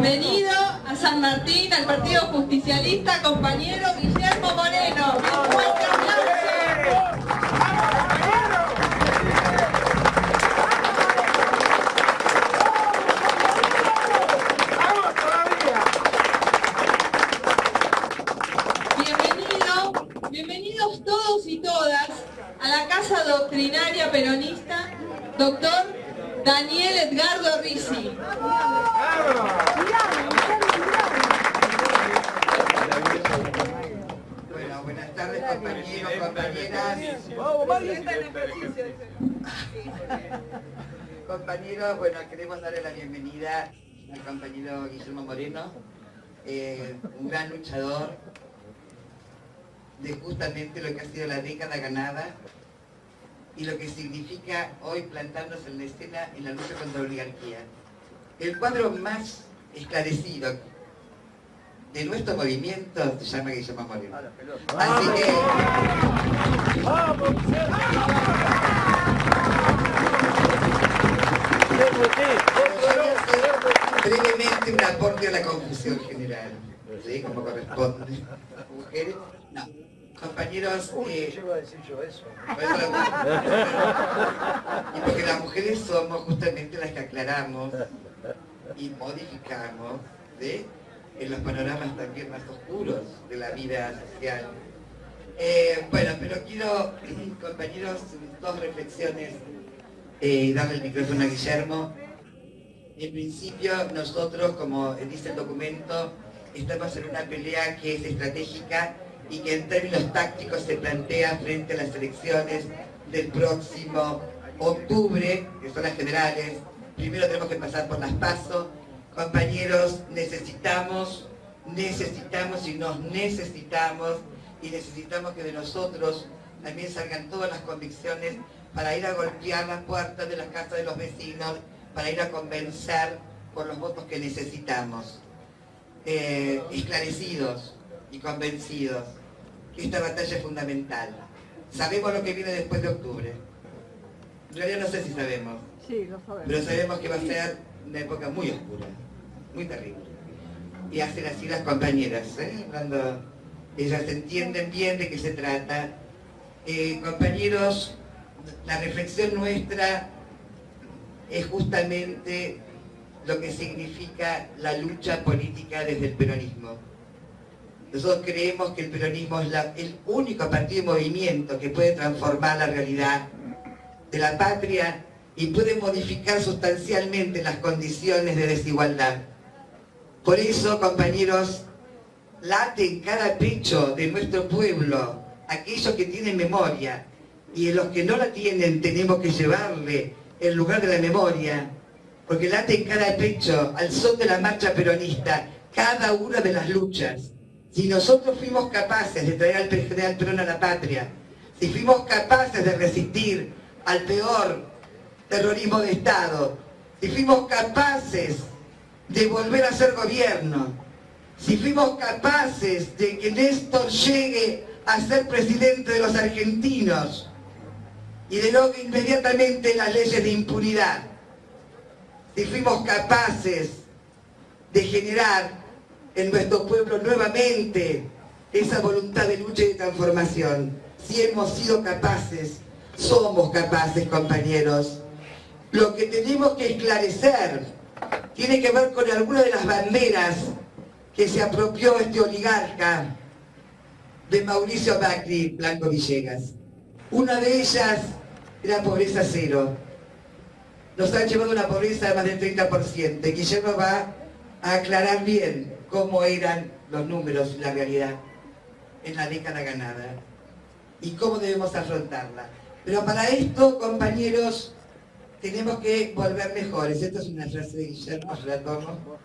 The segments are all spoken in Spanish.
Bienvenido a San Martín, al Partido Justicialista, compañero Guillermo Moreno. Un fuerte aplauso. Bienvenidos todos y todas a la Casa Doctrinaria Peronista, doctor Daniel Edgardo Ricci. Bueno, buenas tardes compañeros, compañeras. Compañeros, bueno, queremos darle la bienvenida al compañero Guillermo Moreno, un gran luchador de justamente lo que ha sido la década ganada y lo que significa hoy plantarnos en la escena en la lucha contra la oligarquía. El cuadro más esclarecido de nuestro movimiento se llama Guillermo Moreno. Así que... brevemente un aporte a la confusión general, ¿sí? Como corresponde. ¿Mujeres? No. Compañeros, llego a decir yo eso. Y porque las mujeres somos justamente las que aclaramos y modificamos, ¿sí?, en los panoramas también más oscuros de la vida social. Bueno, pero quiero, compañeros, dos reflexiones, darle el micrófono a Guillermo. En principio, nosotros, como dice el documento, estamos en una pelea que es estratégica y que en términos tácticos se plantea frente a las elecciones del próximo octubre, que son las generales. Primero tenemos que pasar por las PASO. Compañeros, necesitamos que de nosotros también salgan todas las convicciones para ir a golpear las puertas de las casas de los vecinos, para ir a convencer por los votos que necesitamos. Esclarecidos y convencidos que esta batalla es fundamental. Sabemos lo que viene después de octubre. En realidad no sé si sabemos. Sí, lo sabemos. Pero sabemos que va a ser una época muy oscura, muy terrible. Y hacen así las compañeras, cuando ellas entienden bien de qué se trata. Compañeros, la reflexión nuestra es justamente lo que significa la lucha política desde el peronismo. Nosotros creemos que el peronismo es el único partido y movimiento que puede transformar la realidad de la patria y puede modificar sustancialmente las condiciones de desigualdad. Por eso, compañeros, late en cada pecho de nuestro pueblo aquellos que tienen memoria, y en los que no la tienen tenemos que llevarle el lugar de la memoria, porque late en cada pecho, al son de la marcha peronista, cada una de las luchas. Si nosotros fuimos capaces de traer al general Perón a la patria, si fuimos capaces de resistir al peor terrorismo de Estado, si fuimos capaces de volver a ser gobierno, si fuimos capaces de que Néstor llegue a ser presidente de los argentinos y derogue inmediatamente las leyes de impunidad, si fuimos capaces de generar en nuestro pueblo nuevamente esa voluntad de lucha y de transformación, si hemos sido capaces, somos capaces, compañeros. Lo que tenemos que esclarecer tiene que ver con algunas de las banderas que se apropió este oligarca de Mauricio Macri, Blanco Villegas. Una de ellas era pobreza cero. Nos han llevado a una pobreza de más del 30%. Y Guillermo va a aclarar bien cómo eran los números, la realidad, en la década ganada. Y cómo debemos afrontarla. Pero para esto, compañeros, tenemos que volver mejores. Esta es una frase de Guillermo, yo la tomo,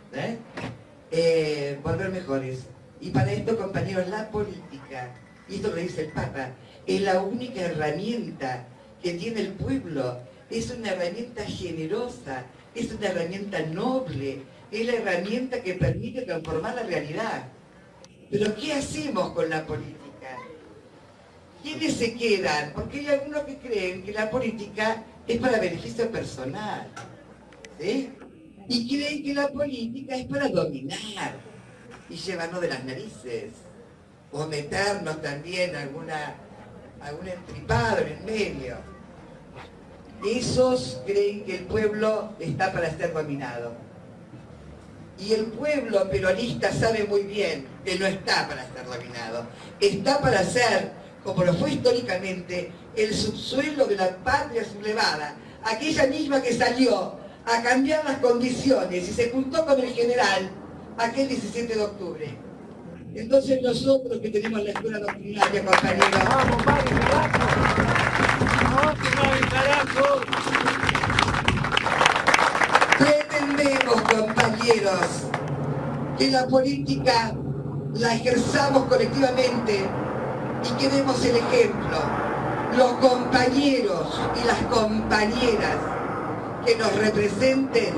volver mejores. Y para esto, compañeros, la política, y esto lo dice el Papa, es la única herramienta que tiene el pueblo. Es una herramienta generosa, es una herramienta noble, es la herramienta que permite transformar la realidad. Pero ¿qué hacemos con la política? ¿Quiénes se quedan? Porque hay algunos que creen que la política es para beneficio personal, ¿sí? y creen que la política es para dominar y llevarnos de las narices, o meternos también algún entripado en el medio. Esos creen que el pueblo está para ser dominado. Y el pueblo peronista sabe muy bien que no está para ser dominado. Está para ser, como lo fue históricamente, el subsuelo de la patria sublevada, aquella misma que salió a cambiar las condiciones y se juntó con el general aquel 17 de octubre. Entonces nosotros que tenemos la escuela doctrinaria, compañeros, ¡vamos, Mari, carajo! ¡Vamos, Mari, carajo! pretendemos, compañeros, que la política la ejerzamos colectivamente y que demos el ejemplo. Los compañeros y las compañeras que nos representen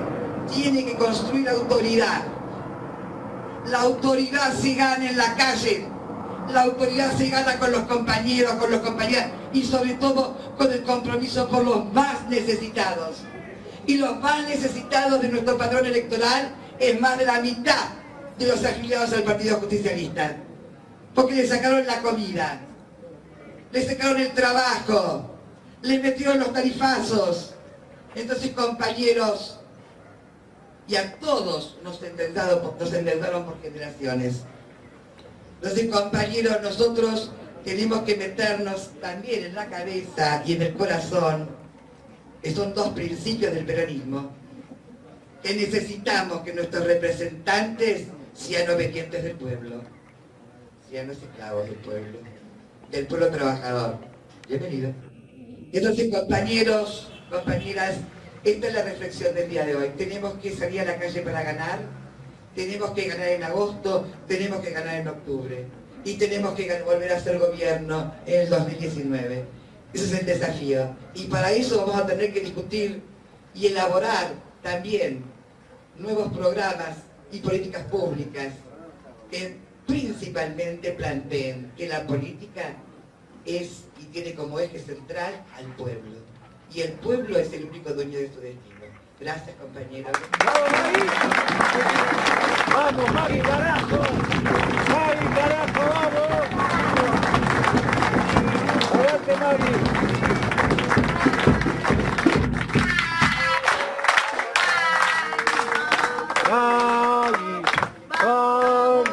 tienen que construir autoridad. La autoridad se gana en la calle, la autoridad se gana con los compañeros, con las compañeras y sobre todo con el compromiso por los más necesitados. Y los más necesitados de nuestro padrón electoral es más de la mitad de los afiliados al Partido Justicialista. Porque le sacaron la comida, le sacaron el trabajo, le metieron los tarifazos. Entonces, compañeros, y a todos nos endeudaron por generaciones. Entonces, compañeros, nosotros tenemos que meternos también en la cabeza y en el corazón, que son dos principios del peronismo, que necesitamos que nuestros representantes sean obedientes del pueblo, sean los esclavos del pueblo trabajador. Bienvenido. Entonces, compañeros, compañeras, esta es la reflexión del día de hoy. Tenemos que salir a la calle para ganar, tenemos que ganar en agosto, tenemos que ganar en octubre y tenemos que volver a hacer gobierno en el 2019. Ese es el desafío. Y para eso vamos a tener que discutir y elaborar también nuevos programas y políticas públicas que principalmente planteen que la política es y tiene como eje central al pueblo. Y el pueblo es el único dueño de su destino. Gracias, compañeros. ¡Vamos, Mari! ¡Vamos, Mari, carajo! ¡Mari, carajo, vamos! ¡Adelante, Mari! ¡Mari! ¡Vamos!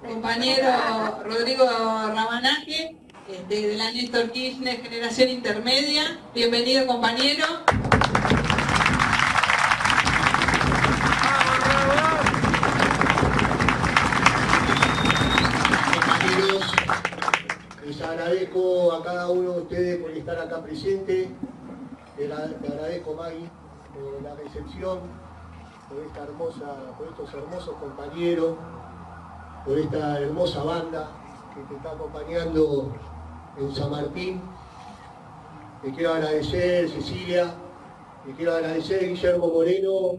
Compañero Rodrigo Ramanaje, de la Néstor Kirchner Generación Intermedia. Bienvenido, compañero. Compañeros, les agradezco a cada uno de ustedes por estar acá presente. Te agradezco, Maggie, por la recepción, por estos hermosos compañeros, por esta hermosa banda que te está acompañando en San Martín. Te quiero agradecer, Cecilia, te quiero agradecer, Guillermo Moreno,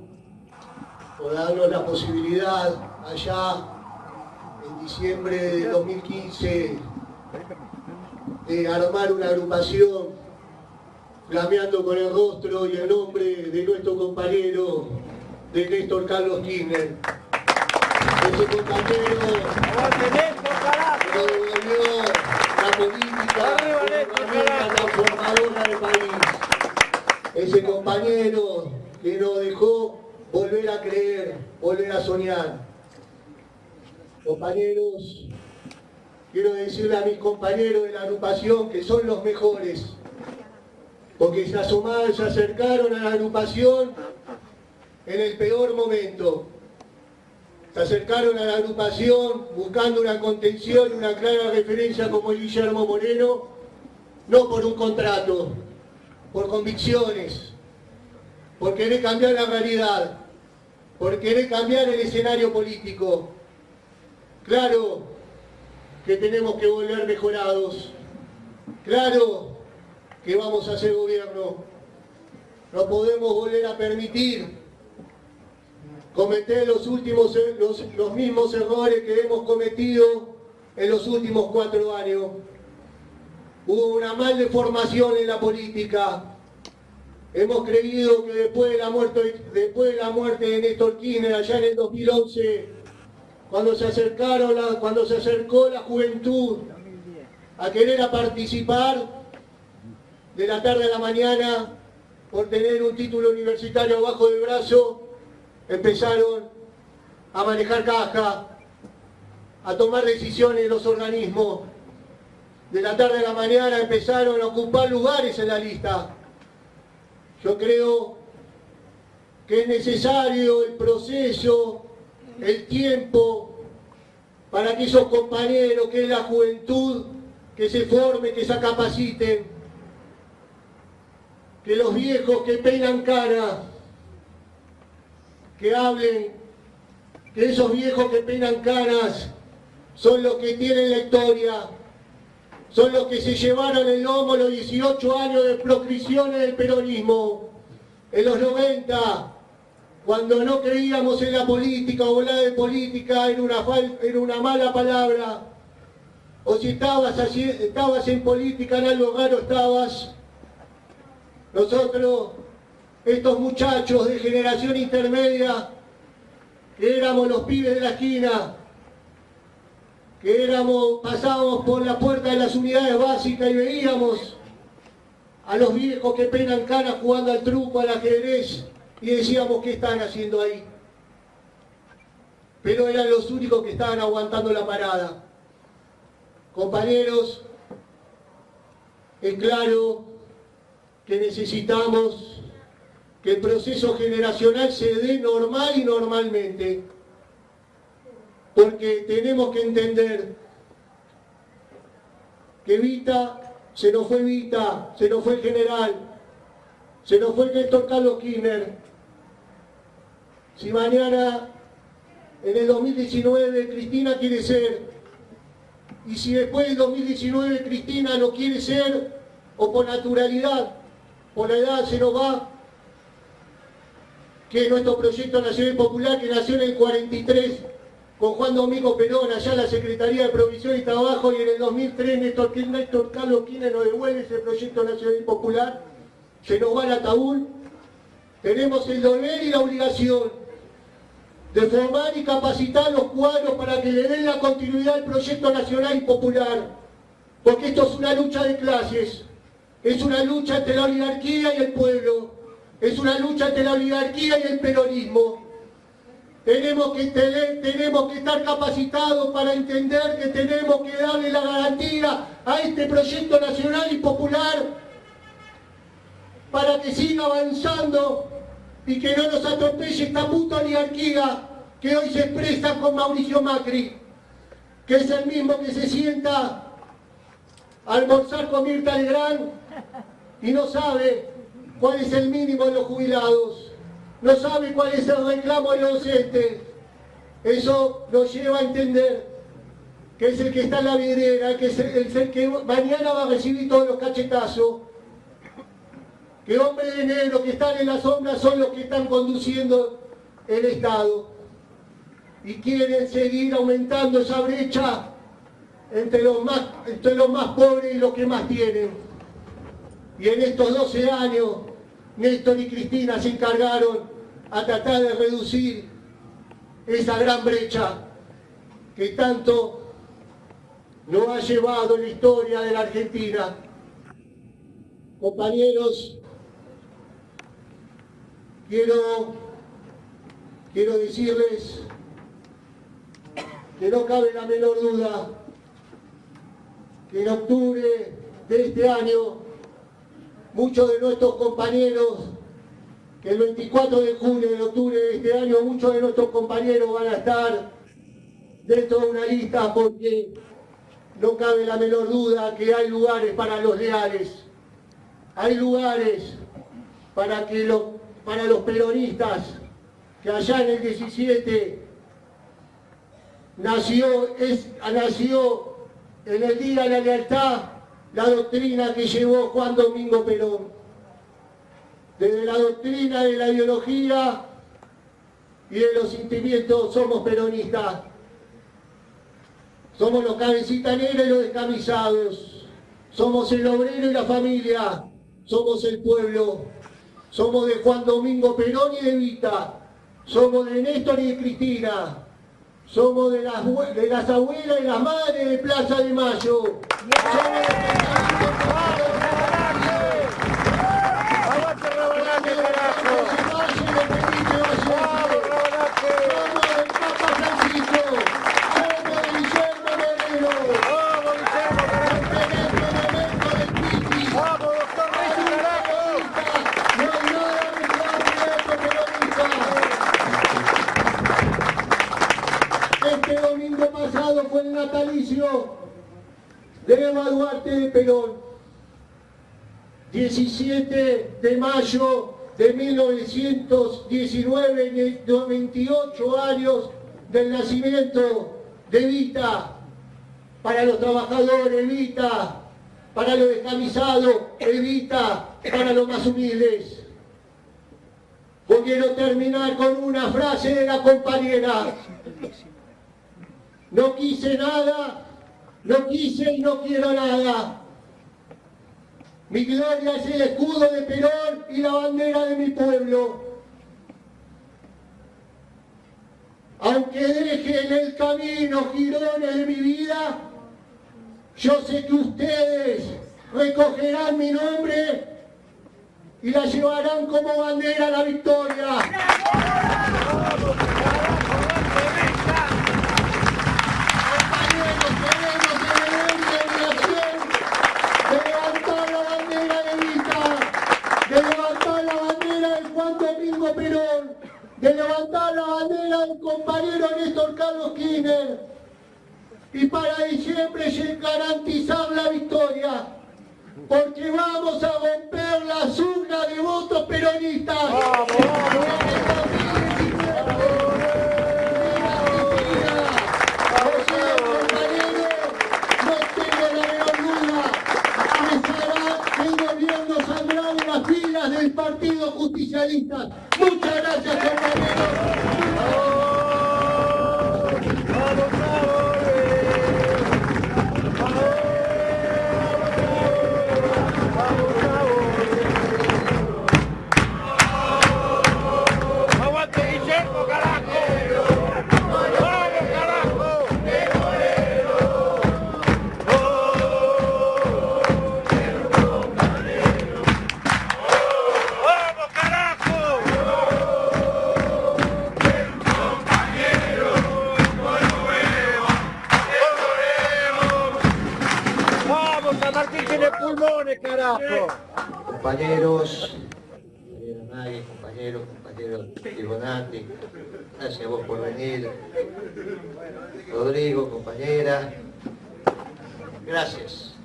por darnos la posibilidad allá en diciembre de 2015 de armar una agrupación flameando con el rostro y el nombre de nuestro compañero, de Néstor Carlos Kirchner. Ese compañero que devolvió la política como herramienta transformadora del país. Ese compañero que nos dejó volver a creer, volver a soñar. Compañeros, quiero decirle a mis compañeros de la agrupación que son los mejores, porque se acercaron a la agrupación en el peor momento. Se acercaron a la agrupación buscando una contención, una clara referencia como el Guillermo Moreno, no por un contrato, por convicciones, por querer cambiar la realidad, por querer cambiar el escenario político. Claro que tenemos que volver mejorados. Claro que vamos a hacer gobierno. No podemos volver a permitir cometer los mismos errores que hemos cometido en los últimos 4 años. Hubo una mal deformación en la política. Hemos creído que después de la muerte de Néstor Kirchner allá en el 2011, cuando se acercó la juventud a querer participar de la tarde a la mañana por tener un título universitario bajo del brazo, empezaron a manejar caja, a tomar decisiones en los organismos. De la tarde a la mañana empezaron a ocupar lugares en la lista. Yo creo que es necesario el proceso, el tiempo, para que esos compañeros, que es la juventud, que se forme, que se capaciten, que los viejos que peinan cara, que hablen, que esos viejos que peinan caras son los que tienen la historia, son los que se llevaron el lomo los 18 años de proscripciones del peronismo. En los 90, cuando no creíamos en la política o hablar de política era una mala palabra, o si estabas en política en algo raro estabas. Nosotros, estos muchachos de generación intermedia, que éramos los pibes de la esquina, que pasábamos por la puerta de las unidades básicas y veíamos a los viejos que peinan canas jugando al truco, al ajedrez, y decíamos, ¿qué están haciendo ahí? Pero eran los únicos que estaban aguantando la parada. Compañeros, es claro que necesitamos que el proceso generacional se dé normal y normalmente, porque tenemos que entender que se nos fue el general, se nos fue Néstor Carlos Kirchner. Si mañana, en el 2019, Cristina quiere ser, y si después del 2019 Cristina no quiere ser, o por naturalidad, por la edad se nos va, que es nuestro proyecto nacional popular que nació en el 43, con Juan Domingo Perón, allá en la Secretaría de Provisión y Trabajo, y en el 2003 Néstor Carlos Kirchner nos devuelve ese proyecto nacional popular, se nos va al ataúd. Tenemos el deber y la obligación de formar y capacitar los cuadros para que le den la continuidad al proyecto nacional y popular, porque esto es una lucha de clases, es una lucha entre la oligarquía y el pueblo, es una lucha entre la oligarquía y el peronismo. Tenemos que estar capacitados para entender que tenemos que darle la garantía a este proyecto nacional y popular para que siga avanzando y que no nos atropelle esta puta oligarquía que hoy se expresa con Mauricio Macri, que es el mismo que se sienta a almorzar con Mirta Legrand y no sabe cuál es el mínimo de los jubilados, no sabe cuál es el reclamo de los docentes. Eso nos lleva a entender que es el que está en la vidriera, que es el que mañana va a recibir todos los cachetazos, que hombres de negro que están en la sombra son los que están conduciendo el Estado y quieren seguir aumentando esa brecha entre los más pobres y los que más tienen. Y en estos 12 años, Néstor y Cristina se encargaron a tratar de reducir esa gran brecha que tanto nos ha llevado en la historia de la Argentina. Compañeros, quiero decirles que no cabe la menor duda que en octubre de este año muchos de nuestros compañeros, que el 24 de junio de octubre de este año, muchos de nuestros compañeros van a estar dentro de una lista, porque no cabe la menor duda que hay lugares para los leales, hay lugares para los peronistas que allá en el 17 nació en el Día de la Lealtad la doctrina que llevó Juan Domingo Perón. Desde la doctrina de la ideología y de los sentimientos somos peronistas. Somos los cabecitas negras y los descamisados. Somos el obrero y la familia. Somos el pueblo. Somos de Juan Domingo Perón y de Evita. Somos de Néstor y de Cristina. Somos de las abuelas y las madres de Plaza de Mayo. Somos de ¡Aguante Rabanate, carajo! Este domingo pasado fue el natalicio de Eva Duarte de Perón. 17 de mayo de 1919, 28 años del nacimiento de Evita. Para los trabajadores, Evita. Para los descamisados, Evita. Para los más humildes. Yo quiero terminar con una frase de la compañera. No quise nada, no quise y no quiero nada. Mi gloria es el escudo de Perón y la bandera de mi pueblo. Aunque deje en el camino girones de mi vida, yo sé que ustedes recogerán mi nombre y la llevarán como bandera a la victoria. De levantar la bandera del compañero Néstor Carlos Kirchner y para diciembre garantizar la victoria, porque vamos a romper las urnas de votos peronistas. No tengo la menor duda que el gobierno saldrá de las filas del Partido Justicialista. Muchas gracias, compañeros. ¡Aguante Guillermo, carajo! ¡Vamos, carajo! ¡Vamos, carajo! ¡Vamos, San Martín tiene pulmones, carajo! Compañeros, compañeros Fibonacci, gracias a vos por venir. Rodrigo, compañera, gracias.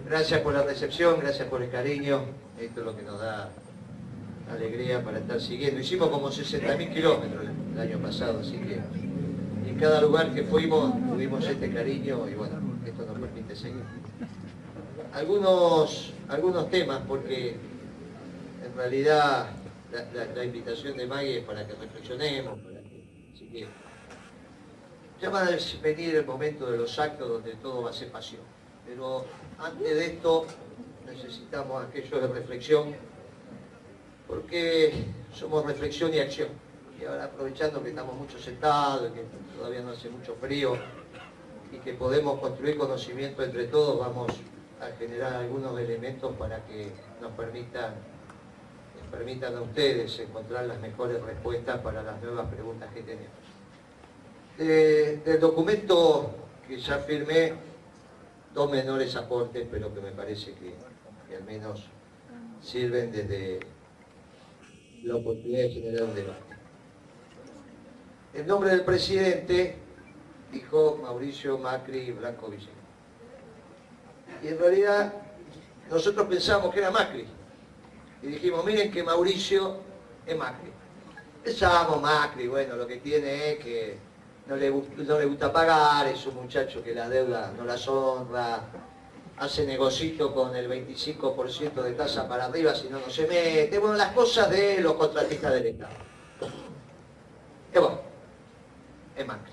Gracias por la recepción, gracias por el cariño. Esto es lo que nos da alegría para estar siguiendo. Hicimos como 60.000 kilómetros el año pasado, así que en cada lugar que fuimos tuvimos este cariño y bueno, esto nos permite seguir. Algunos temas, porque en realidad la invitación de Maggie es para que reflexionemos, así que ya va a venir el momento de los actos donde todo va a ser pasión. Pero antes de esto necesitamos aquello de reflexión, porque somos reflexión y acción. Y ahora aprovechando que estamos mucho sentados, que todavía no hace mucho frío, y que podemos construir conocimiento entre todos, vamos a generar algunos elementos para que nos permitan a ustedes encontrar las mejores respuestas para las nuevas preguntas que tenemos. Del documento que ya firmé, dos menores aportes, pero que me parece que al menos sirven desde la oportunidad de generar un debate. En nombre del presidente, dijo Mauricio Macri Blanco Villena. Y en realidad nosotros pensamos que era Macri. Y dijimos, miren que Mauricio es Macri. Pensamos, Macri, bueno, lo que tiene es que no le gusta pagar, es un muchacho que la deuda no la honra, hace negocito con el 25% de tasa para arriba, si no, no se mete. Bueno, las cosas de los contratistas del Estado. Y bueno, es Macri.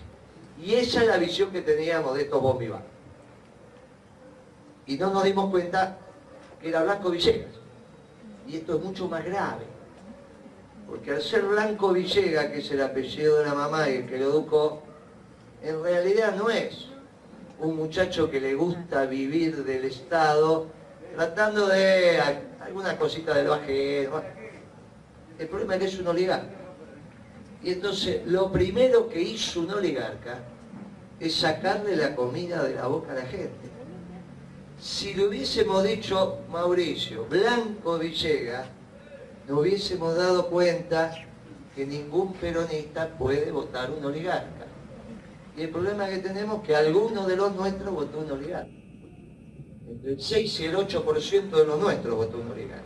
Y esa es la visión que teníamos de estos bombiván. Y no nos dimos cuenta que era Blanco Villegas. Y esto es mucho más grave. Porque al ser Blanco Villegas, que es el apellido de la mamá y el que lo educó, en realidad no es un muchacho que le gusta vivir del Estado, tratando de alguna cosita del ajeno. El problema es que es un oligarca. Y entonces lo primero que hizo un oligarca es sacarle la comida de la boca a la gente. Si le hubiésemos dicho, Mauricio, Blanco Villegas, nos hubiésemos dado cuenta que ningún peronista puede votar un oligarca. Y el problema que tenemos es que algunos de los nuestros votó un oligarca. Entre el 6 y el 8% de los nuestros votó un oligarca.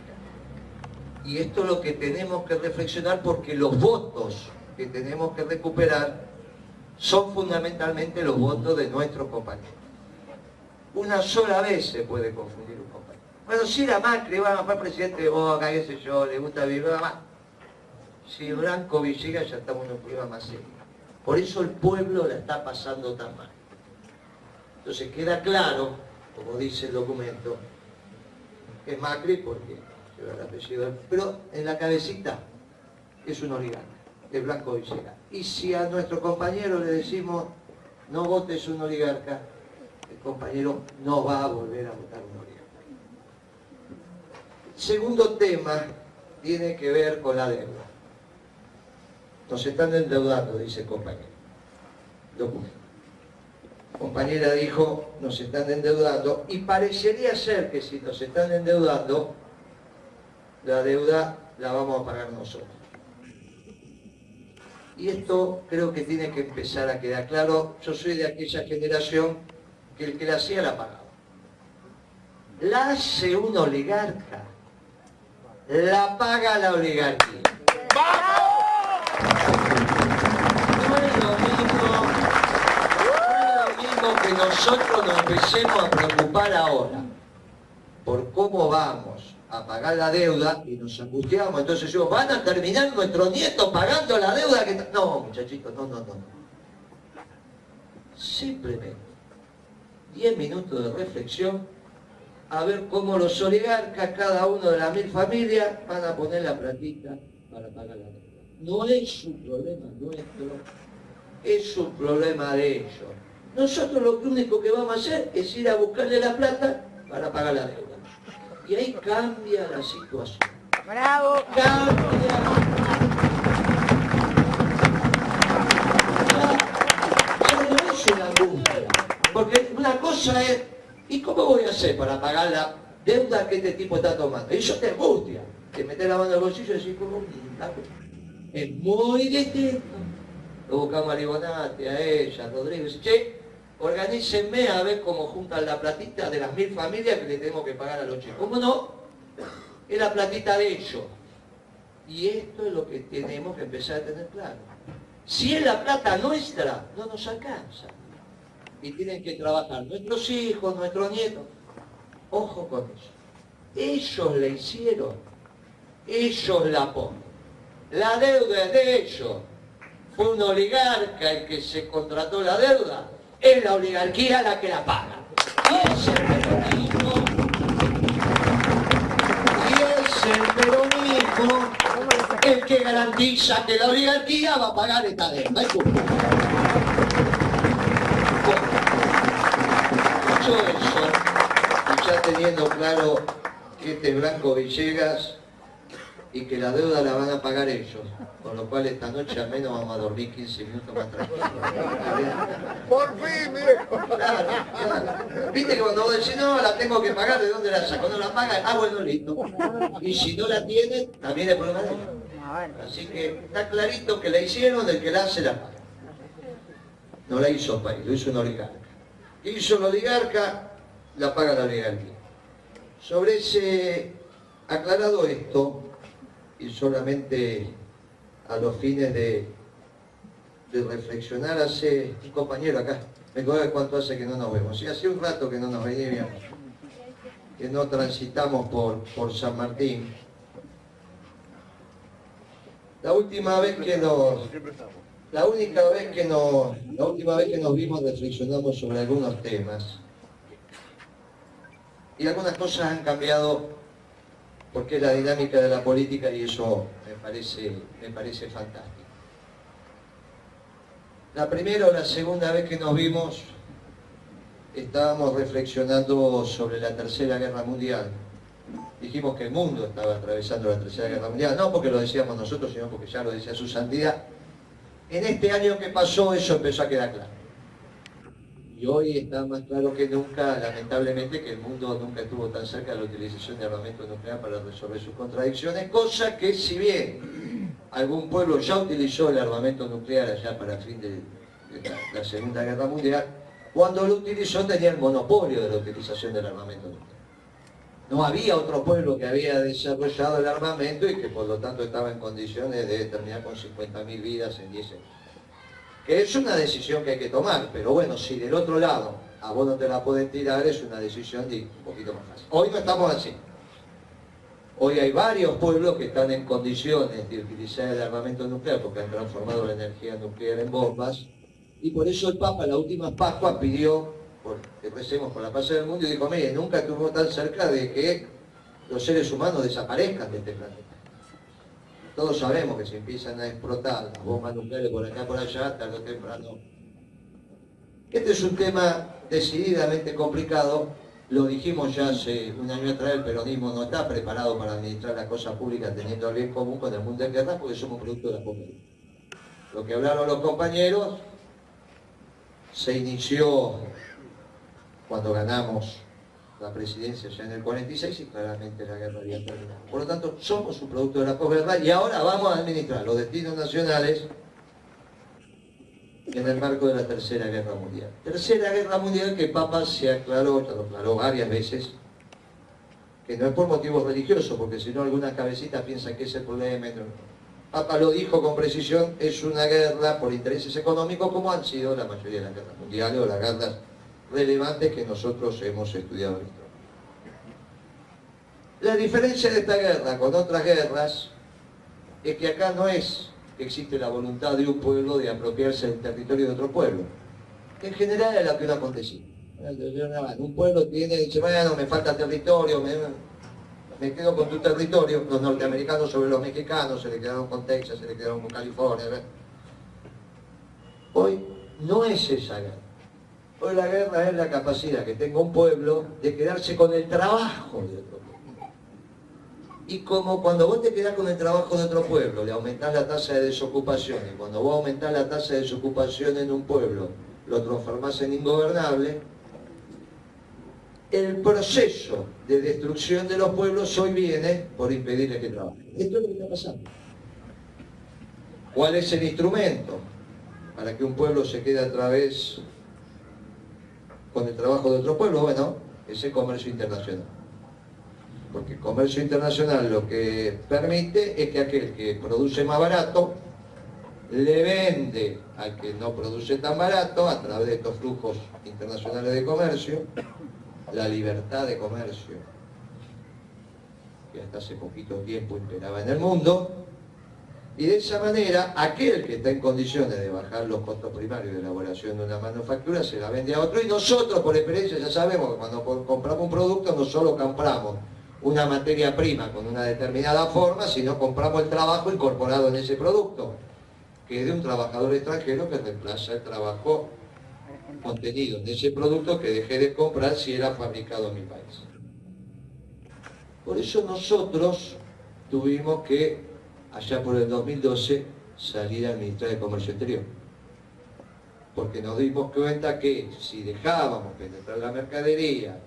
Y esto es lo que tenemos que reflexionar, porque los votos que tenemos que recuperar son fundamentalmente los votos de nuestros compañeros. Una sola vez se puede confundir un compañero. Bueno, si era Macri, bueno, fue presidente de Boca, qué sé yo, le gusta vivir más. Si Blanco Villegas, ya estamos en un problema más serio. Por eso el pueblo la está pasando tan mal. Entonces queda claro, como dice el documento, que es Macri porque lleva el apellido, pero en la cabecita es un oligarca, es Blanco Villegas. Y si a nuestro compañero le decimos no votes un oligarca, el compañero no va a volver a votar un oligarca. Segundo tema tiene que ver con la deuda. Nos están endeudando, dice el compañero. Documento. Compañera dijo, nos están endeudando, y parecería ser que si nos están endeudando, la deuda la vamos a pagar nosotros. Y esto creo que tiene que empezar a quedar claro. Yo soy de aquella generación que el que la hacía la pagaba. La hace un oligarca, la paga la oligarquía. No es lo mismo que nosotros nos empecemos a preocupar ahora por cómo vamos a pagar la deuda y nos angustiamos. Entonces yo, ¿van a terminar nuestros nietos pagando la deuda que... No, muchachitos, no. Simplemente 10 minutos de reflexión a ver cómo los oligarcas, cada uno de las 1000 familias, van a poner la platita para pagar la deuda. No es un problema nuestro, es un problema de ellos. Nosotros lo único que vamos a hacer es ir a buscarle la plata para pagar la deuda. Y ahí cambia la situación. ¡Bravo! Cambia. Ya no es una angustia. Porque una cosa es, ¿y cómo voy a hacer para pagar la deuda que este tipo está tomando? Y eso te angustia. Te metes la mano en el bolsillo y decís, ¿cómo? Es muy distinto. Lo buscamos a Libonati, a ella, a Rodríguez. Che, organícenme a ver cómo juntan la platita de las 1000 familias que le tenemos que pagar a los chicos. ¿Cómo no? Es la platita de ellos. Y esto es lo que tenemos que empezar a tener claro. Si es la plata nuestra, no nos alcanza. Y tienen que trabajar nuestros hijos, nuestros nietos. Ojo con eso. Ellos la hicieron. Ellos la ponen. La deuda es de ellos. Fue un oligarca el que se contrató la deuda. Es la oligarquía la que la paga. Y es el peronismo el que garantiza que la oligarquía va a pagar esta deuda. Dicho eso, y ya teniendo claro que este es Blanco Villegas y que la deuda la van a pagar ellos, con lo cual esta noche al menos vamos a dormir 15 minutos más tranquilos. ¡Por fin, viejo! Claro. Viste que cuando vos decís, no, la tengo que pagar, ¿de dónde la saco? No la paga, bueno, listo. Y si no la tienen, también es problema de ellos. Así que está clarito que la hicieron, el que la hace la paga. No la hizo el país, lo hizo un oligarca. ¿Qué hizo el oligarca? La paga la oligarquía. Sobre ese, aclarado esto, y solamente a los fines de reflexionar. Hace un compañero acá, me acuerdo cuánto hace que no nos vemos, y hace un rato que no nos veníamos, que no transitamos por San Martín. La última vez que nos vimos reflexionamos sobre algunos temas y algunas cosas han cambiado porque es la dinámica de la política y eso me parece fantástico. La primera o la segunda vez que nos vimos estábamos reflexionando sobre la Tercera Guerra Mundial. Dijimos que el mundo estaba atravesando la Tercera Guerra Mundial, no porque lo decíamos nosotros, sino porque ya lo decía su santidad. En este año que pasó eso empezó a quedar claro. Y hoy está más claro que nunca, lamentablemente, que el mundo nunca estuvo tan cerca de la utilización de armamento nuclear para resolver sus contradicciones, cosa que si bien algún pueblo ya utilizó el armamento nuclear allá para el fin de la Segunda Guerra Mundial, cuando lo utilizó tenía el monopolio de la utilización del armamento nuclear. No había otro pueblo que había desarrollado el armamento y que por lo tanto estaba en condiciones de terminar con 50.000 vidas en 10 años. Que es una decisión que hay que tomar, pero bueno, si del otro lado a vos no te la pueden tirar, es una decisión un poquito más fácil. Hoy no estamos así. Hoy hay varios pueblos que están en condiciones de utilizar el armamento nuclear porque han transformado la energía nuclear en bombas, y por eso el Papa, la última Pascua, pidió que recemos por la paz del mundo y dijo, mire, nunca estuvimos tan cerca de que los seres humanos desaparezcan de este planeta. Todos sabemos que si empiezan a explotar las bombas nucleares por acá por allá, tarde o temprano. Este es un tema decididamente complicado. Lo dijimos ya hace un año atrás, el peronismo no está preparado para administrar las cosas públicas teniendo el bien común con el mundo en guerra porque somos producto de la pobreza. Lo que hablaron los compañeros se inició cuando ganamos la presidencia ya en el 46 y claramente la guerra había terminado. Por lo tanto, somos un producto de la posguerra y ahora vamos a administrar los destinos nacionales en el marco de la Tercera Guerra Mundial. Tercera Guerra Mundial que Papa se aclaró, lo aclaró varias veces, que no es por motivos religiosos, porque si no algunas cabecitas piensan que es el problema. Papa lo dijo con precisión, es una guerra por intereses económicos como han sido la mayoría de las guerras mundiales o las guerras relevantes que nosotros hemos estudiado en historia. La diferencia de esta guerra con otras guerras es que acá no es que existe la voluntad de un pueblo de apropiarse del territorio de otro pueblo. En general es lo que no acontecía. Un pueblo dice, bueno, me falta territorio, me quedo con tu territorio. Los norteamericanos sobre los mexicanos, se le quedaron con Texas, se le quedaron con California. ¿Verdad? Hoy no es esa guerra. Hoy la guerra es la capacidad que tenga un pueblo de quedarse con el trabajo de otro pueblo. Y como cuando vos te quedás con el trabajo de otro pueblo, le aumentás la tasa de desocupación, y cuando vos aumentás la tasa de desocupación en un pueblo, lo transformás en ingobernable, el proceso de destrucción de los pueblos hoy viene por impedirles que trabajen. Esto es lo que está pasando. ¿Cuál es el instrumento para que un pueblo se quede a través con el trabajo de otro pueblo? Bueno, es el comercio internacional. Porque el comercio internacional lo que permite es que aquel que produce más barato le vende al que no produce tan barato a través de estos flujos internacionales de comercio, la libertad de comercio, que hasta hace poquito tiempo imperaba en el mundo, y de esa manera aquel que está en condiciones de bajar los costos primarios de elaboración de una manufactura se la vende a otro, y nosotros por experiencia ya sabemos que cuando compramos un producto no solo compramos una materia prima con una determinada forma, sino compramos el trabajo incorporado en ese producto, que es de un trabajador extranjero que reemplaza el trabajo contenido en ese producto que dejé de comprar si era fabricado en mi país. Por eso nosotros tuvimos que, allá por el 2012, salir a administrar el comercio exterior. Porque nos dimos cuenta que si dejábamos penetrar la mercadería,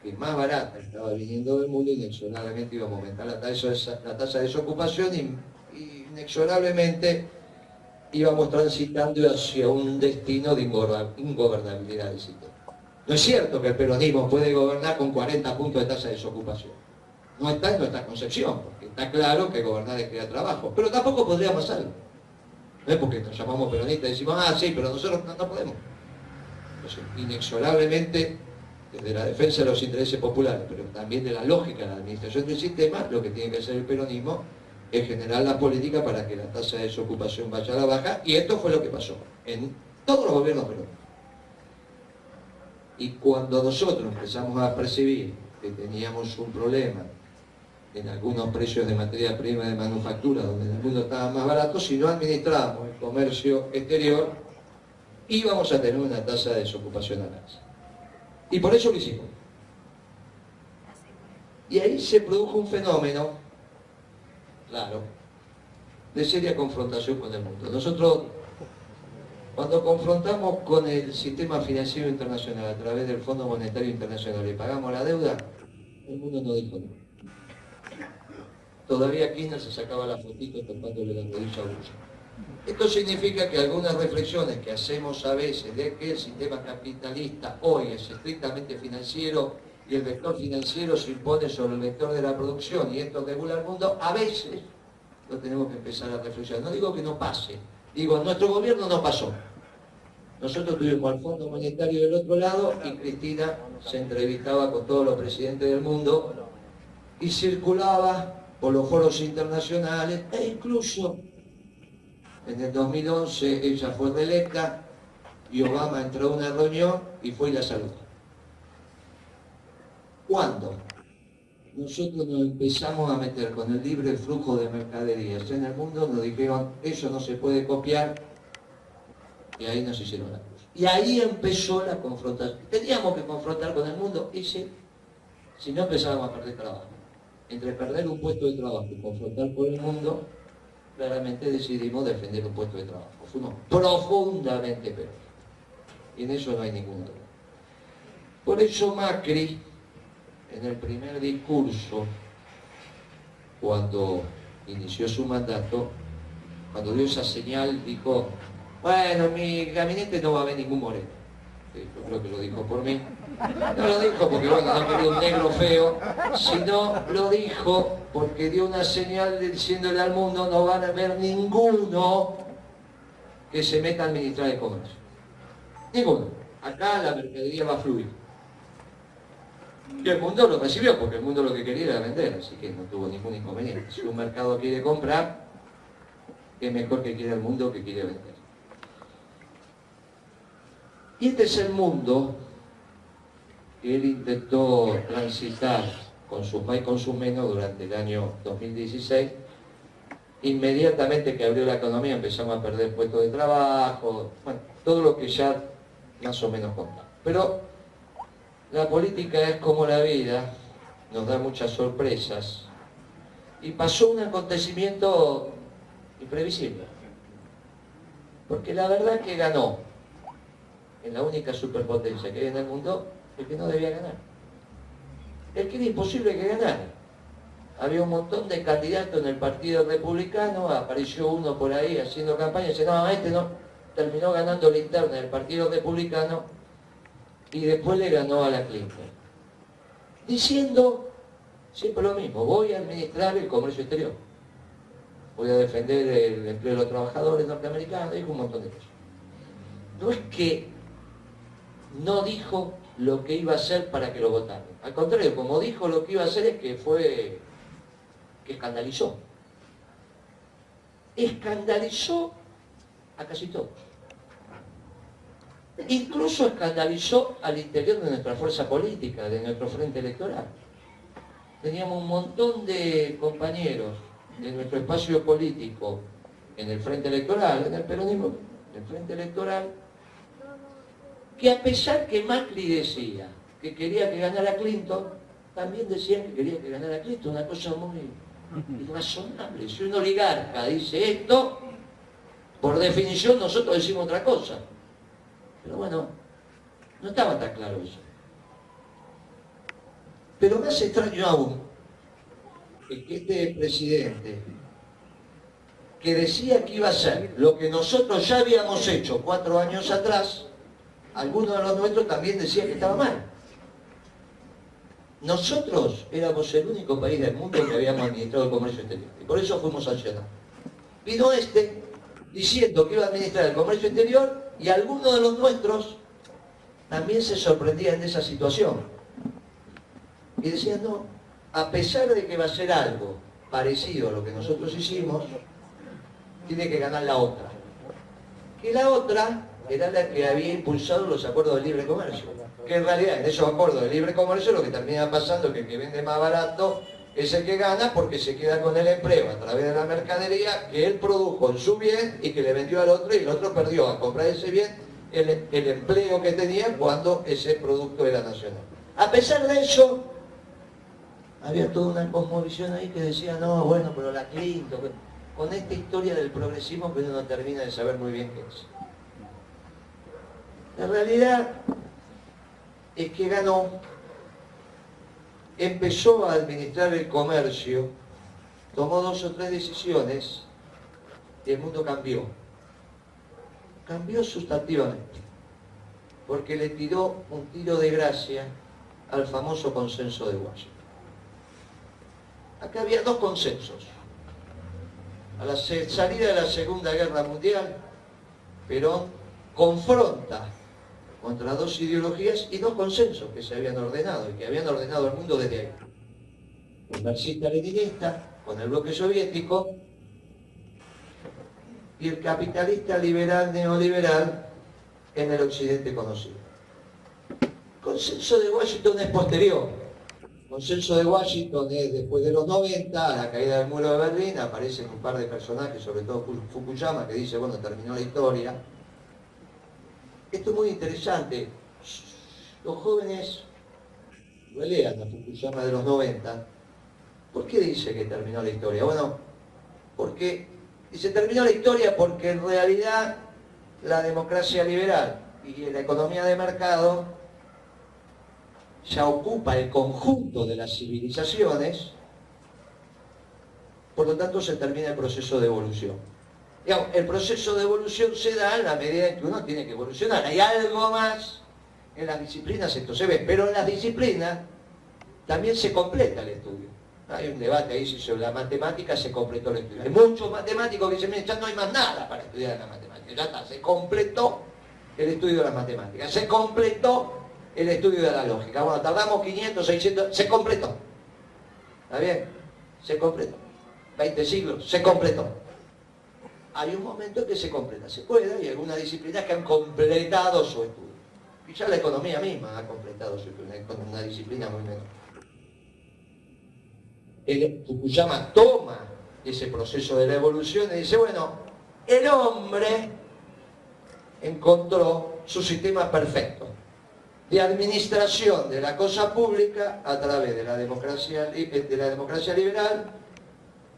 que más barata estaba viniendo del mundo, inexorablemente íbamos a aumentar la tasa de desocupación y inexorablemente íbamos transitando hacia un destino de ingobernabilidad del sistema. No es cierto que el peronismo puede gobernar con 40 puntos de tasa de desocupación. no está en nuestra concepción, porque está claro que gobernar es crear trabajo, pero tampoco podríamos hacerlo. No es porque nos llamamos peronistas y decimos, ah, sí, pero nosotros no podemos. Entonces, inexorablemente, desde la defensa de los intereses populares, pero también de la lógica de la administración del sistema, lo que tiene que hacer el peronismo es generar la política para que la tasa de desocupación vaya a la baja, y esto fue lo que pasó en todos los gobiernos peronistas. Y cuando nosotros empezamos a percibir que teníamos un problema en algunos precios de materia prima de manufactura, donde en el mundo estaban más baratos, si no administrábamos el comercio exterior, íbamos a tener una tasa de desocupación alta. Y por eso lo hicimos. Y ahí se produjo un fenómeno, claro, de seria confrontación con el mundo. Nosotros, cuando confrontamos con el sistema financiero internacional a través del Fondo Monetario Internacional y pagamos la deuda, el mundo no dijo nada. Todavía Kirchner se sacaba la fotito tocándole la rodilla a Bush. Esto significa que algunas reflexiones que hacemos a veces de que el sistema capitalista hoy es estrictamente financiero y el vector financiero se impone sobre el vector de la producción y esto regula el mundo, a veces lo tenemos que empezar a reflexionar. No digo que no pase, digo, en nuestro gobierno no pasó. Nosotros tuvimos al Fondo Monetario del otro lado y Cristina se entrevistaba con todos los presidentes del mundo y circulaba por los foros internacionales e incluso en el 2011 ella fue reelecta y Obama entró a una reunión y fue y la saludó. ¿Cuándo? Nosotros nos empezamos a meter con el libre flujo de mercaderías en el mundo, nos dijeron, eso no se puede copiar, y ahí nos hicieron la cruz. Y ahí empezó la confrontación. Teníamos que confrontar con el mundo, y si no empezábamos a perder trabajo. Entre perder un puesto de trabajo y confrontar con el mundo, claramente decidimos defender un puesto de trabajo. Fuimos profundamente peor. Y en eso no hay ninguna duda. Por eso Macri, en el primer discurso, cuando inició su mandato, cuando dio esa señal, dijo, bueno, en mi gabinete no va a haber ningún moreno. Yo creo que lo dijo por mí. No lo dijo porque, bueno, no quería un negro feo, sino lo dijo porque dio una señal diciéndole al mundo, no van a haber ninguno que se meta a administrar el comercio. Ninguno. Acá la mercadería va a fluir. Y el mundo lo recibió, porque el mundo lo que quería era vender, así que no tuvo ningún inconveniente. Si un mercado quiere comprar, es mejor que quiera el mundo que quiere vender. Y este es el mundo que él intentó transitar con sus más y con sus menos durante el año 2016. Inmediatamente que abrió la economía empezamos a perder puestos de trabajo, bueno, todo lo que ya más o menos contamos. Pero la política es como la vida, nos da muchas sorpresas. Y pasó un acontecimiento imprevisible. Porque la verdad es que ganó en la única superpotencia que hay en el mundo, el que no debía ganar. El que era imposible que ganara. Había un montón de candidatos en el Partido Republicano, apareció uno por ahí haciendo campaña, y dice, no, este no, terminó ganando la interna del Partido Republicano y después le ganó a la Clinton. Diciendo siempre lo mismo, voy a administrar el comercio exterior, voy a defender el empleo de los trabajadores norteamericanos, dijo un montón de cosas. No es que no dijo lo que iba a hacer para que lo votaran. Al contrario, como dijo lo que iba a hacer es que escandalizó. Escandalizó a casi todos. Incluso escandalizó al interior de nuestra fuerza política, de nuestro frente electoral. Teníamos un montón de compañeros de nuestro espacio político en el frente electoral, en el peronismo, en el frente electoral, que a pesar que Macri decía que quería que ganara Clinton, también decían que quería que ganara Clinton, una cosa muy irrazonable. Si un oligarca dice esto, por definición nosotros decimos otra cosa. Pero bueno, no estaba tan claro eso. Pero más extraño aún es que este presidente, que decía que iba a hacer lo que nosotros ya habíamos hecho 4 años atrás, algunos de los nuestros también decían que estaba mal. nosotros éramos el único país del mundo que habíamos administrado el comercio exterior. Y por eso fuimos sancionados. Vino este diciendo que iba a administrar el comercio exterior y algunos de los nuestros también se sorprendían de esa situación. Y decían, no, a pesar de que va a ser algo parecido a lo que nosotros hicimos, tiene que ganar la otra. Que la otra era la que había impulsado los acuerdos de libre comercio. Que en realidad en esos acuerdos de libre comercio lo que termina pasando es que el que vende más barato es el que gana porque se queda con el empleo a través de la mercadería que él produjo en su bien y que le vendió al otro y el otro perdió al comprar ese bien el empleo que tenía cuando ese producto era nacional. A pesar de eso, había toda una cosmovisión ahí que decía, no, bueno, pero la Clinton, con esta historia del progresismo que uno no termina de saber muy bien qué es. La realidad es que ganó, empezó a administrar el comercio, tomó 2 o 3 decisiones y el mundo cambió. Cambió sustantivamente, porque le tiró un tiro de gracia al famoso consenso de Washington. Acá había 2 consensos. A la salida de la Segunda Guerra Mundial, Perón confronta contra 2 ideologías y 2 consensos que se habían ordenado y que habían ordenado el mundo desde ahí. El marxista-leninista con el bloque soviético y el capitalista liberal neoliberal en el occidente conocido. El consenso de Washington es posterior. El consenso de Washington es después de los 90, a la caída del muro de Berlín, aparecen un par de personajes, sobre todo Fukuyama, que dice, bueno, terminó la historia. Esto es muy interesante. Los jóvenes lo lean a Fukuyama de los 90. ¿Por qué dice que terminó la historia? Bueno, porque dice terminó la historia porque en realidad la democracia liberal y la economía de mercado ya ocupa el conjunto de las civilizaciones, por lo tanto se termina el proceso de evolución. Digamos, el proceso de evolución se da en la medida en que uno tiene que evolucionar. Hay algo más en las disciplinas, esto se ve, pero en las disciplinas también se completa el estudio. Hay un debate ahí si sobre la matemática se completó el estudio. Hay muchos matemáticos que dicen, ya no hay más nada para estudiar la matemática. Ya está, se completó el estudio de las matemáticas, se completó el estudio de la lógica. Bueno, tardamos 500, 600, se completó. ¿Está bien? Se completó. 20 siglos, se completó. Hay un momento en que se completa. Se puede, y algunas disciplinas que han completado su estudio. Y ya la economía misma ha completado su estudio, con una disciplina muy menor. Fukuyama toma ese proceso de la evolución y dice, bueno, el hombre encontró su sistema perfecto de administración de la cosa pública a través de la democracia liberal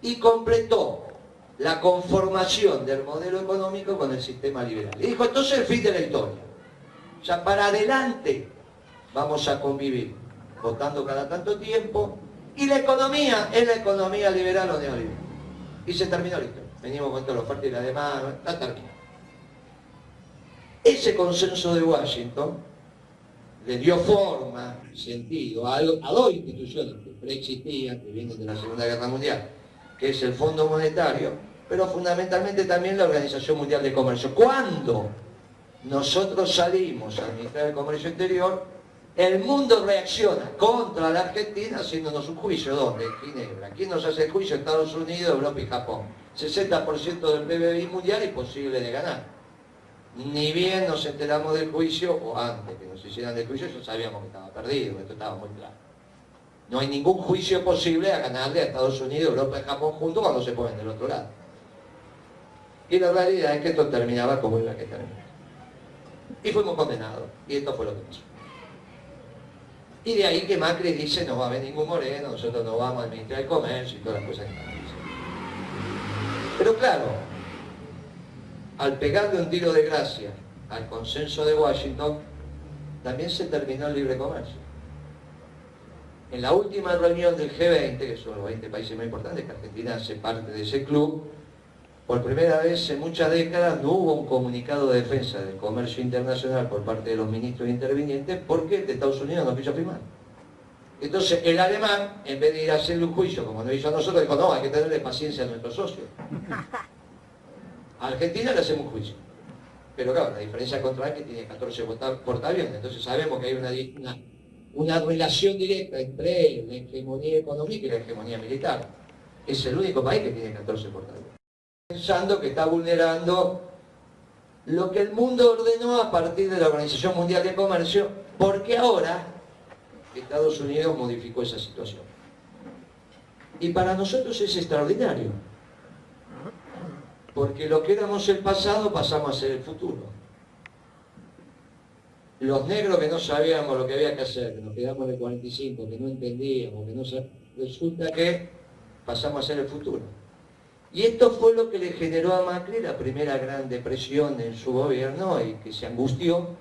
y completó la conformación del modelo económico con el sistema liberal. Y dijo, entonces el fin de la historia. O sea, para adelante vamos a convivir votando cada tanto tiempo y la economía es la economía liberal o neoliberal. Y se terminó la historia. Venimos con toda la oferta y la demanda, está terminado. Ese consenso de Washington le dio forma, sentido a 2 instituciones que preexistían, que vienen de la Segunda Guerra Mundial, que es el Fondo Monetario, pero fundamentalmente también la Organización Mundial de Comercio. Cuando nosotros salimos a administrar el comercio exterior, el mundo reacciona contra la Argentina haciéndonos un juicio. ¿Dónde? En Ginebra. ¿Quién nos hace el juicio? Estados Unidos, Europa y Japón. 60% del PBI mundial imposible de ganar. Ni bien nos enteramos del juicio, o antes que nos hicieran el juicio, ya sabíamos que estaba perdido, esto estaba muy claro. No hay ningún juicio posible a ganarle a Estados Unidos, Europa y Japón juntos cuando se ponen del otro lado. Y la realidad es que esto terminaba como iba que terminaba. Y fuimos condenados, y esto fue lo que pasó. Y de ahí que Macri dice, no va a haber ningún Moreno, nosotros no vamos a administrar el comercio y todas las cosas que están diciendo. Pero claro, al pegarle un tiro de gracia al consenso de Washington, también se terminó el libre comercio. En la última reunión del G20, que son los 20 países más importantes, que Argentina hace parte de ese club, por primera vez en muchas décadas no hubo un comunicado de defensa del comercio internacional por parte de los ministros intervinientes porque el de Estados Unidos no quiso firmar. Entonces el alemán, en vez de ir a hacerle un juicio, como nos hizo a nosotros, dijo, no, hay que tenerle paciencia a nuestros socios. A Argentina le hacemos un juicio. Pero claro, la diferencia contra es que tiene 14 portaaviones. Entonces sabemos que hay una relación directa entre la hegemonía económica y la hegemonía militar. Es el único país que tiene 14 portaaviones. Pensando que está vulnerando lo que el mundo ordenó a partir de la Organización Mundial de Comercio, porque ahora Estados Unidos modificó esa situación. Y para nosotros es extraordinario, porque lo que éramos el pasado pasamos a ser el futuro. Los negros que no sabíamos lo que había que hacer, que nos quedamos en el 45, que no entendíamos, que no resulta que pasamos a ser el futuro. Y esto fue lo que le generó a Macri la primera gran depresión en su gobierno y que se angustió,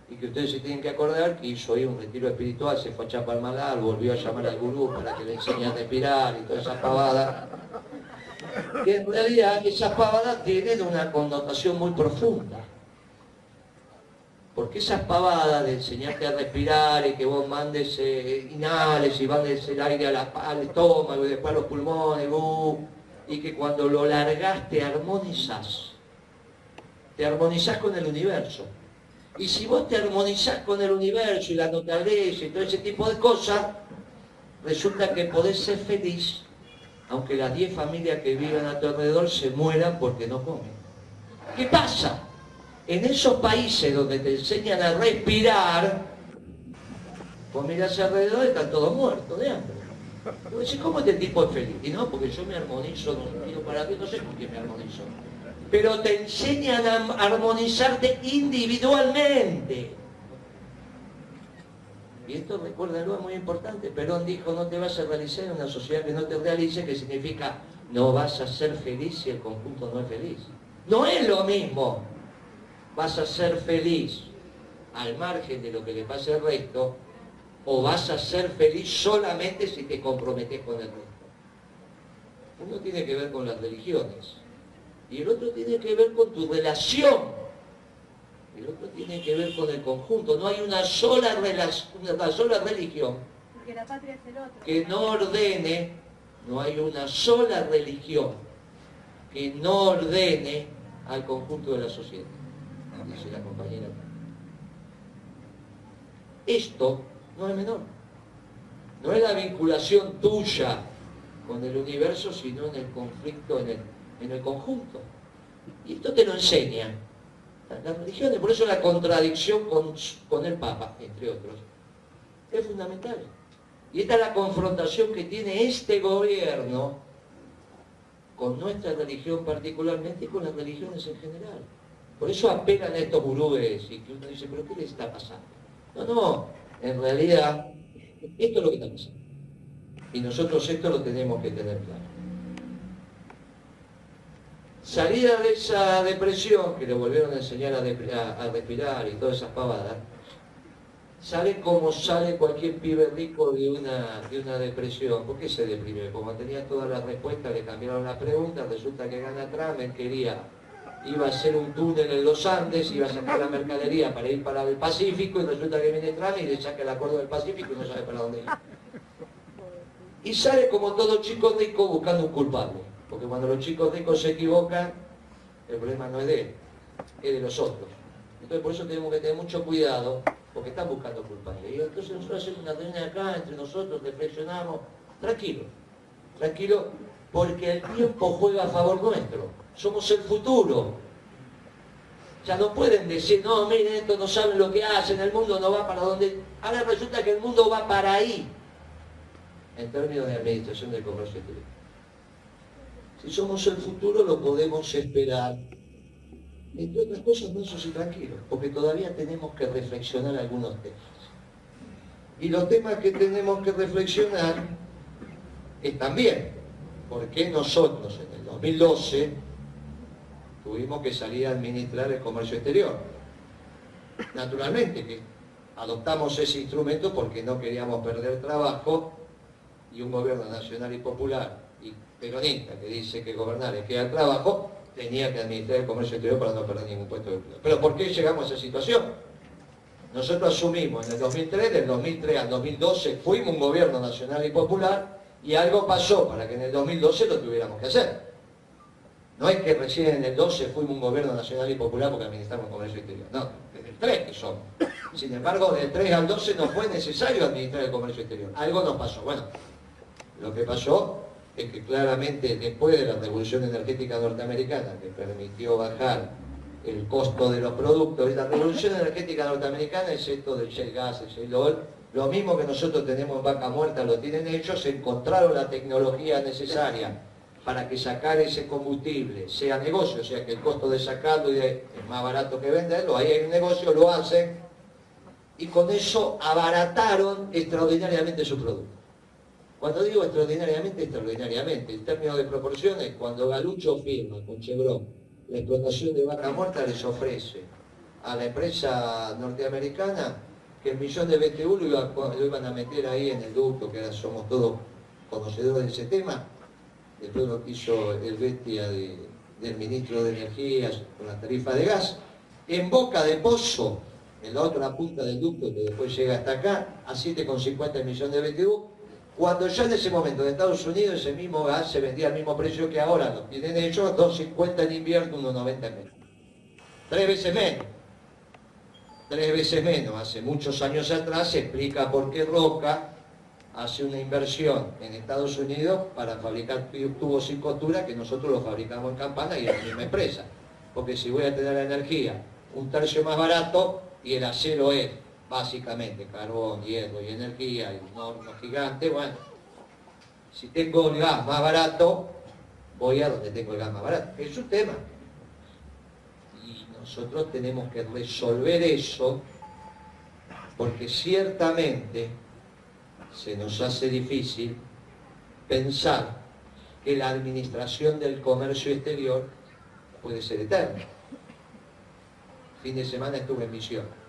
y que ustedes se tienen que acordar que hizo ahí un retiro espiritual, se fue a Chapalmalal, volvió a llamar al gurú para que le enseñe a respirar y toda esa pavada. Que en realidad esas pavadas tienen una connotación muy profunda. Porque esas pavadas de enseñarte a respirar y que vos mandes, inhales y mandes el aire al estómago y después a los pulmones, y que cuando lo largás te armonizás con el universo. Y si vos te armonizás con el universo y la naturaleza y todo ese tipo de cosas, resulta que podés ser feliz, aunque las 10 familias que viven a tu alrededor se mueran porque no comen. ¿Qué pasa? En esos países donde te enseñan a respirar, vos mirás alrededor y están todos muertos de hambre. Vos decís, ¿cómo este tipo es feliz? Y no, porque yo me armonizo, no digo para qué, no sé por qué me armonizo. Pero te enseñan a armonizarte individualmente. Y esto, recuérdalo, es muy importante. Perón dijo, no te vas a realizar en una sociedad que no te realice, que significa, no vas a ser feliz si el conjunto no es feliz. No es lo mismo. Vas a ser feliz al margen de lo que le pase al resto, o vas a ser feliz solamente si te comprometes con el resto. Uno tiene que ver con las religiones, y el otro tiene que ver con tu relación, el otro tiene que ver con el conjunto. No hay una sola religión porque la patria es el otro, que no ordene, no hay una sola religión que no ordene al conjunto de la sociedad, dice la compañera. Esto no es menor. No es la vinculación tuya con el universo, sino en el conflicto, en el conjunto. Y esto te lo enseñan las religiones. Por eso la contradicción con el Papa, entre otros, es fundamental. Y esta es la confrontación que tiene este gobierno con nuestra religión particularmente y con las religiones en general. Por eso apelan a estos gurúes y que uno dice, ¿pero qué les está pasando? No, en realidad, esto es lo que está pasando. Y nosotros esto lo tenemos que tener claro. Salida de esa depresión, que le volvieron a enseñar a respirar y todas esas pavadas, sale como sale cualquier pibe rico de una depresión. ¿Por qué se deprimió? Como tenía todas las respuestas, le cambiaron las preguntas, resulta que gana Trump, él iba a hacer un túnel en los Andes, iba a sacar la mercadería para ir para el Pacífico, y resulta que viene Trump y le saca el acuerdo del Pacífico y no sabe para dónde ir. Y sale como todo chico rico buscando un culpable, porque cuando los chicos ricos se equivocan, el problema no es de él, es de los otros. Entonces por eso tenemos que tener mucho cuidado, porque están buscando culpables. Y entonces nosotros hacemos una reunión acá, entre nosotros, reflexionamos, tranquilo, porque el tiempo juega a favor nuestro. Somos el futuro. Ya no pueden decir, no, miren, esto no saben lo que hacen, el mundo no va para donde... Ahora resulta que el mundo va para ahí, en términos de administración del comercio exterior. Si somos el futuro, lo podemos esperar. Entre otras cosas, mansos y tranquilos, porque todavía tenemos que reflexionar algunos temas. Y los temas que tenemos que reflexionar es también, ¿por qué nosotros en el 2012 tuvimos que salir a administrar el comercio exterior? Naturalmente que adoptamos ese instrumento porque no queríamos perder trabajo, y un gobierno nacional y popular y peronista que dice que gobernar es crear trabajo, tenía que administrar el comercio exterior para no perder ningún puesto de empleo. Pero ¿por qué llegamos a esa situación? Nosotros asumimos en el 2003, del 2003 al 2012 fuimos un gobierno nacional y popular, y algo pasó para que en el 2012 lo tuviéramos que hacer. No es que recién en el 12 fuimos un gobierno nacional y popular porque administramos comercio exterior. No, desde el 3 que somos. Sin embargo, del 3 al 12 no fue necesario administrar el comercio exterior. Algo nos pasó. Bueno, lo que pasó es que claramente después de la revolución energética norteamericana, que permitió bajar el costo de los productos, y la revolución energética norteamericana es esto del shale gas, el shale oil, lo mismo que nosotros tenemos en Vaca Muerta lo tienen ellos, encontraron la tecnología necesaria para que sacar ese combustible sea negocio, o sea que el costo de sacarlo es más barato que venderlo, ahí hay un negocio, lo hacen, y con eso abarataron extraordinariamente su producto. Cuando digo extraordinariamente, extraordinariamente, en términos de proporciones, cuando Galucho firma con Chevron la explotación de Vaca Muerta, les ofrece a la empresa norteamericana que el millón de BTU lo iban a meter ahí en el ducto, que ahora somos todos conocedores de ese tema. Después lo que hizo el bestia del ministro de Energía con la tarifa de gas, en boca de pozo, en la otra punta del ducto que después llega hasta acá, a 7,50 millones de BTU, cuando ya en ese momento en Estados Unidos ese mismo gas se vendía al mismo precio que ahora, lo tienen ellos, 2,50 en invierno, 1,90 en menos. 3 veces menos. 3 veces menos. Hace muchos años atrás se explica por qué Roca hace una inversión en Estados Unidos para fabricar tubos sin costura que nosotros los fabricamos en Campana y en la misma empresa. Porque si voy a tener la energía un tercio más barato y el acero es básicamente carbón, hierro y energía y un horno gigante, bueno, si tengo el gas más barato, voy a donde tengo el gas más barato. Es un tema. Y nosotros tenemos que resolver eso porque ciertamente se nos hace difícil pensar que la administración del comercio exterior puede ser eterna. Fin de semana estuve en Misión.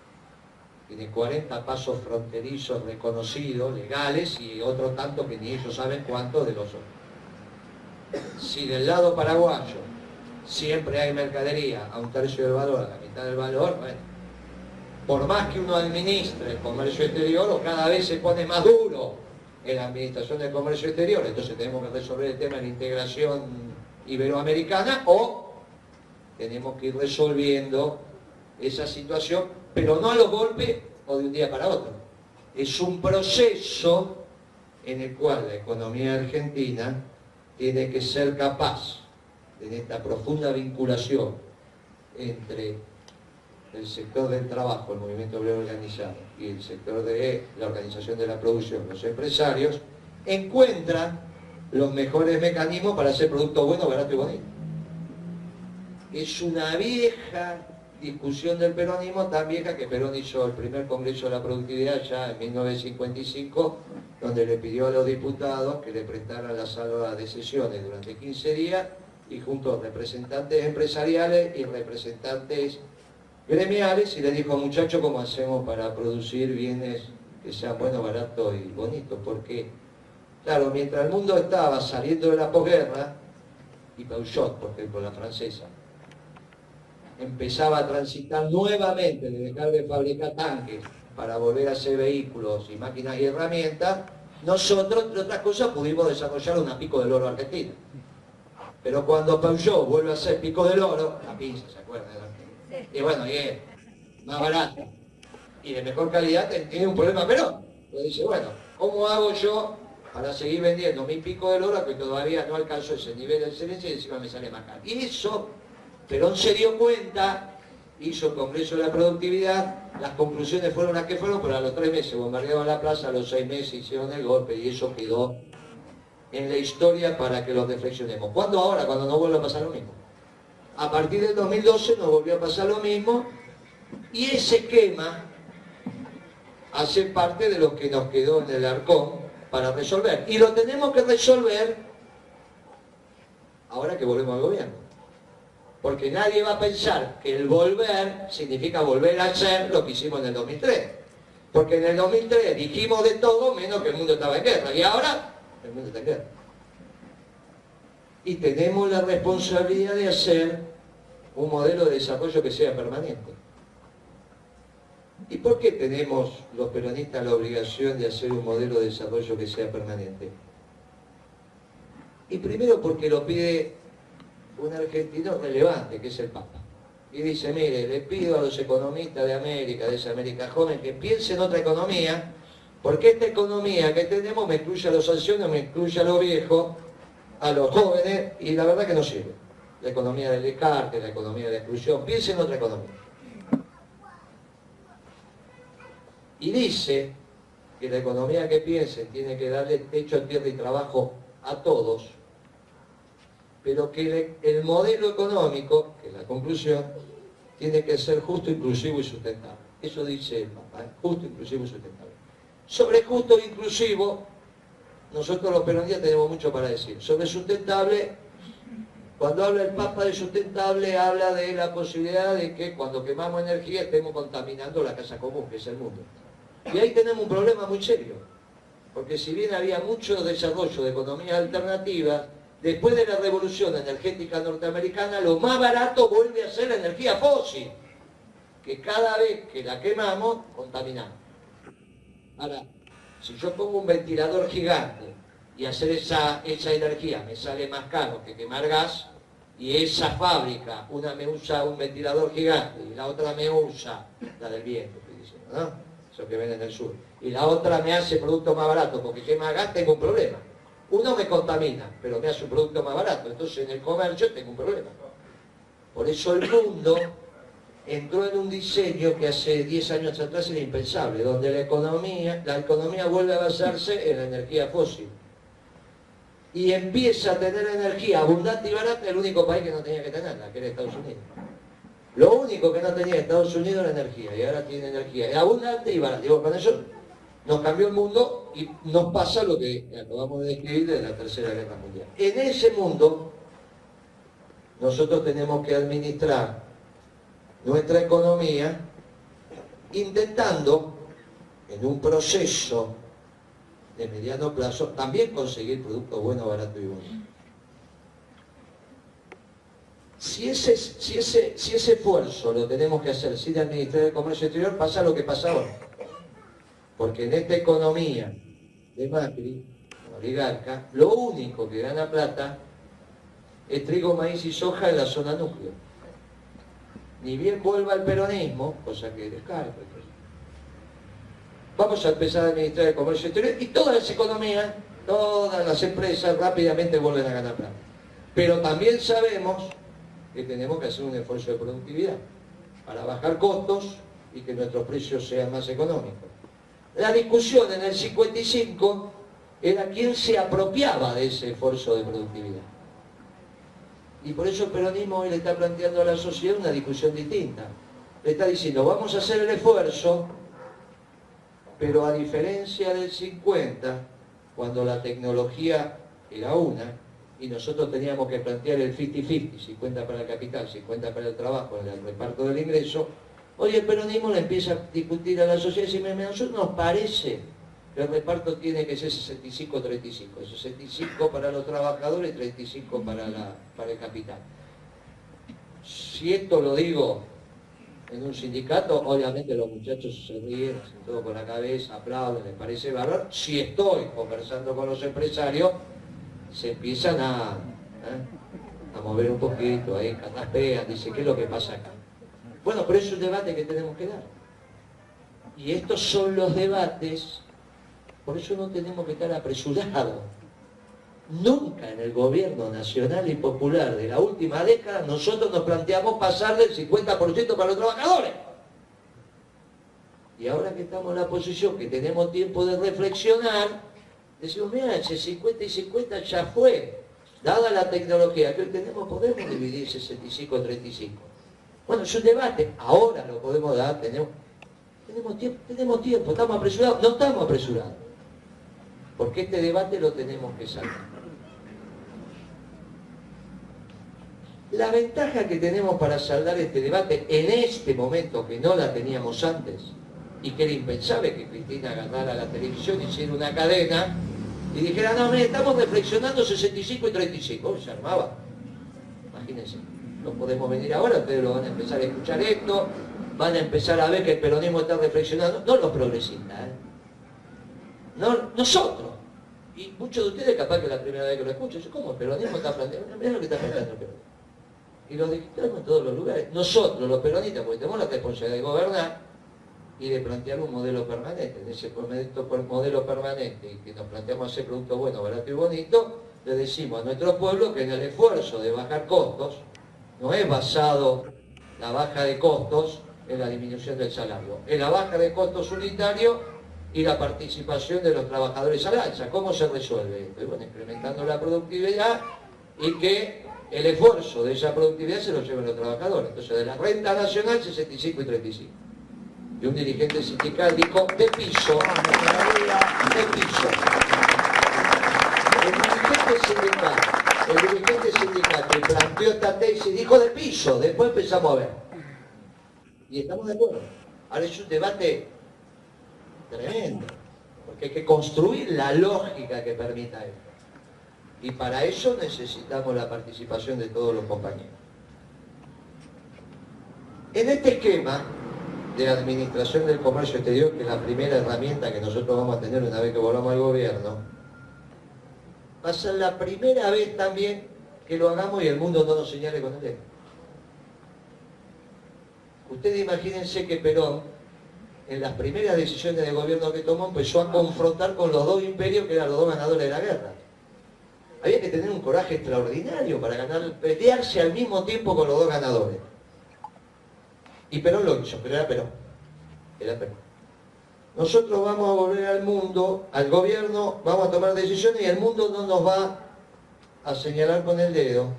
Tiene 40 pasos fronterizos reconocidos, legales, y otro tanto que ni ellos saben cuántos de los otros. Si del lado paraguayo siempre hay mercadería a un tercio del valor, a la mitad del valor, bueno, por más que uno administre el comercio exterior, o cada vez se pone más duro en la administración del comercio exterior, entonces tenemos que resolver el tema de la integración iberoamericana, o tenemos que ir resolviendo esa situación, pero no a los golpes o de un día para otro. Es un proceso en el cual la economía argentina tiene que ser capaz de esta profunda vinculación entre el sector del trabajo, el movimiento obrero organizado, y el sector de la organización de la producción, los empresarios, encuentran los mejores mecanismos para hacer productos buenos, baratos y bonitos. Es una vieja discusión del peronismo, tan vieja que Perón hizo el primer Congreso de la Productividad ya en 1955, donde le pidió a los diputados que le prestaran la sala de sesiones durante 15 días y junto a representantes empresariales y representantes gremiales, y le dijo, muchachos, ¿cómo hacemos para producir bienes que sean buenos, baratos y bonitos? Porque, claro, mientras el mundo estaba saliendo de la posguerra, y Peugeot, por ejemplo, la francesa, empezaba a transitar nuevamente de dejar de fabricar tanques para volver a hacer vehículos y máquinas y herramientas, nosotros, entre otras cosas, pudimos desarrollar una Pico del Oro argentina. Pero cuando Peugeot vuelve a hacer Pico del Oro, la pinza, ¿se acuerdan? Y bueno, y es más barata y de mejor calidad, tiene un problema Perón. Entonces dice, bueno, ¿cómo hago yo para seguir vendiendo mi Pico del Oro que todavía no alcanzó ese nivel de excelencia y encima me sale más caro? Y eso, Perón se dio cuenta, hizo el Congreso de la Productividad, las conclusiones fueron las que fueron, pero a los 3 meses bombardeaban la plaza, a los 6 meses hicieron el golpe y eso quedó en la historia para que lo reflexionemos. ¿Cuándo ahora? Cuando no vuelva a pasar lo mismo. A partir del 2012 nos volvió a pasar lo mismo y ese esquema hace parte de lo que nos quedó en el arcón para resolver. Y lo tenemos que resolver ahora que volvemos al gobierno. Porque nadie va a pensar que el volver significa volver a hacer lo que hicimos en el 2003. Porque en el 2003 dijimos de todo menos que el mundo estaba en guerra. Y ahora el mundo está en guerra. Y tenemos la responsabilidad de hacer un modelo de desarrollo que sea permanente. ¿Y por qué tenemos los peronistas la obligación de hacer un modelo de desarrollo que sea permanente? Y primero porque lo pide un argentino relevante, que es el Papa. Y dice, mire, le pido a los economistas de América, de esa América joven, que piensen en otra economía, porque esta economía que tenemos me excluye a los ancianos, me excluye a los viejos, a los jóvenes, y la verdad que no sirve. La economía del descarte, la economía de la exclusión, piensen en otra economía. Y dice que la economía que piensen tiene que darle techo, tierra y trabajo a todos, pero que el modelo económico, que es la conclusión, tiene que ser justo, inclusivo y sustentable. Eso dice el Papa, ¿eh? Justo, inclusivo y sustentable. Sobre justo e inclusivo, nosotros los peronistas tenemos mucho para decir. Sobre sustentable, cuando habla el Papa de sustentable, habla de la posibilidad de que cuando quemamos energía estemos contaminando la casa común, que es el mundo. Y ahí tenemos un problema muy serio, porque si bien había mucho desarrollo de economías alternativas, después de la revolución energética norteamericana, lo más barato vuelve a ser la energía fósil, que cada vez que la quemamos, contaminamos. Ahora, si yo pongo un ventilador gigante y hacer esa energía me sale más caro que quemar gas, y esa fábrica, una me usa un ventilador gigante y la otra me usa la del viento, estoy diciendo, ¿no? Eso que ven en el sur. Y la otra me hace producto más barato porque quema gas, tengo un problema. Uno me contamina, pero me hace un producto más barato. Entonces en el comercio tengo un problema. Por eso el mundo entró en un diseño que hace 10 años atrás era impensable, donde la economía vuelve a basarse en la energía fósil. Y empieza a tener energía abundante y barata el único país que no tenía que tenerla, que era Estados Unidos. Lo único que no tenía Estados Unidos era energía, y ahora tiene energía abundante y barata. Digo, con eso nos cambió el mundo y nos pasa lo que acabamos de describir de la Tercera Guerra Mundial. En ese mundo, nosotros tenemos que administrar nuestra economía intentando, en un proceso de mediano plazo, también conseguir productos buenos, baratos y buenos. Si ese esfuerzo lo tenemos que hacer sin administrar el comercio exterior, pasa lo que pasa ahora. Porque en esta economía de Macri, oligarca, lo único que gana plata es trigo, maíz y soja en la zona núcleo. Ni bien vuelva el peronismo, cosa que descarta. Vamos a empezar a administrar el comercio exterior y todas las economías, todas las empresas rápidamente vuelven a ganar plata. Pero también sabemos que tenemos que hacer un esfuerzo de productividad para bajar costos y que nuestros precios sean más económicos. La discusión en el 55 era quién se apropiaba de ese esfuerzo de productividad. Y por eso el peronismo hoy le está planteando a la sociedad una discusión distinta. Le está diciendo, vamos a hacer el esfuerzo, pero a diferencia del 50, cuando la tecnología era una, y nosotros teníamos que plantear el 50-50, 50 para el capital, 50 para el trabajo, en el reparto del ingreso, hoy el peronismo le empieza a discutir a la sociedad y dice, a nosotros nos parece que el reparto tiene que ser 65-35, 65 para los trabajadores y 35 para el capital. Si esto lo digo en un sindicato, obviamente los muchachos se ríen, hacen todo con la cabeza, aplauden, les parece valor. Si estoy conversando con los empresarios, se empiezan a mover un poquito, ahí carraspean, dicen, ¿qué es lo que pasa acá? Bueno, pero es un debate que tenemos que dar. Y estos son los debates, por eso no tenemos que estar apresurados. Nunca en el gobierno nacional y popular de la última década nosotros nos planteamos pasar del 50% para los trabajadores. Y ahora que estamos en la posición que tenemos tiempo de reflexionar, decimos, mira, ese 50 y 50 ya fue. Dada la tecnología que hoy tenemos, podemos dividir 65-35. Bueno, es un debate, ahora lo podemos dar, tenemos tiempo, estamos apresurados, no estamos apresurados. Porque este debate lo tenemos que sacar. La ventaja que tenemos para saldar este debate en este momento, que no la teníamos antes, y que era impensable que Cristina ganara la televisión, hiciera una cadena y dijera, no, mire, estamos reflexionando 65 y 35, se armaba. Imagínense, no podemos venir ahora, ustedes lo van a empezar a escuchar esto, van a empezar a ver que el peronismo está reflexionando, no los progresistas, no, nosotros. Y muchos de ustedes capaz que la primera vez que lo escuchan, ¿cómo el peronismo está planteando? Mirá lo que está planteando el peronismo. Y lo digitamos en todos los lugares. Nosotros, los peronistas, porque tenemos la responsabilidad de gobernar y de plantear un modelo permanente. En ese modelo permanente y que nos planteamos hacer productos buenos, baratos y bonitos, le decimos a nuestro pueblo que en el esfuerzo de bajar costos, no es basado la baja de costos en la disminución del salario, es la baja de costos unitarios y la participación de los trabajadores al alza. ¿Cómo se resuelve esto? Y bueno, incrementando la productividad y que el esfuerzo de esa productividad se lo lleven los trabajadores. Entonces, de la renta nacional, 65 y 35. Y un dirigente sindical dijo, de piso, de piso. El dirigente sindical que planteó esta tesis dijo de piso, después empezamos a ver. Y estamos de acuerdo. Ahora es un debate tremendo, porque hay que construir la lógica que permita esto. Y para eso necesitamos la participación de todos los compañeros. En este esquema de administración del comercio exterior, que es la primera herramienta que nosotros vamos a tener una vez que volvamos al gobierno, va a ser la primera vez también que lo hagamos y el mundo no nos señale con el dedo. Ustedes imagínense que Perón, en las primeras decisiones de gobierno que tomó, empezó a confrontar con los dos imperios que eran los dos ganadores de la guerra. Había que tener un coraje extraordinario para pelearse al mismo tiempo con los dos ganadores. Y Perón lo hizo, pero era Perón. Era Perón. Nosotros vamos a volver al mundo, al gobierno, vamos a tomar decisiones y el mundo no nos va a señalar con el dedo.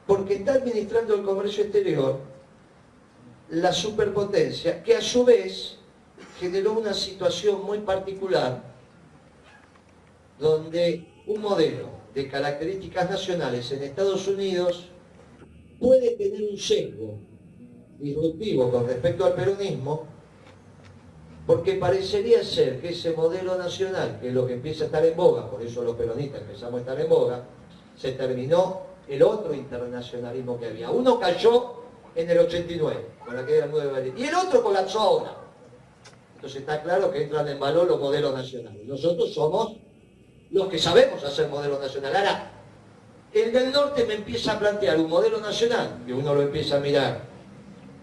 Porque está administrando el comercio exterior la superpotencia, que a su vez generó una situación muy particular, donde un modelo de características nacionales en Estados Unidos puede tener un sesgo disruptivo con respecto al peronismo, porque parecería ser que ese modelo nacional, que es lo que empieza a estar en boga, por eso los peronistas empezamos a estar en boga, se terminó el otro internacionalismo que había. Uno cayó en el 89, con la caída del muro de Berlín, y el otro colapsó ahora. Entonces está claro que entran en valor los modelos nacionales. Nosotros somos los que sabemos hacer modelos nacionales. Ahora, el del norte me empieza a plantear un modelo nacional, que uno lo empieza a mirar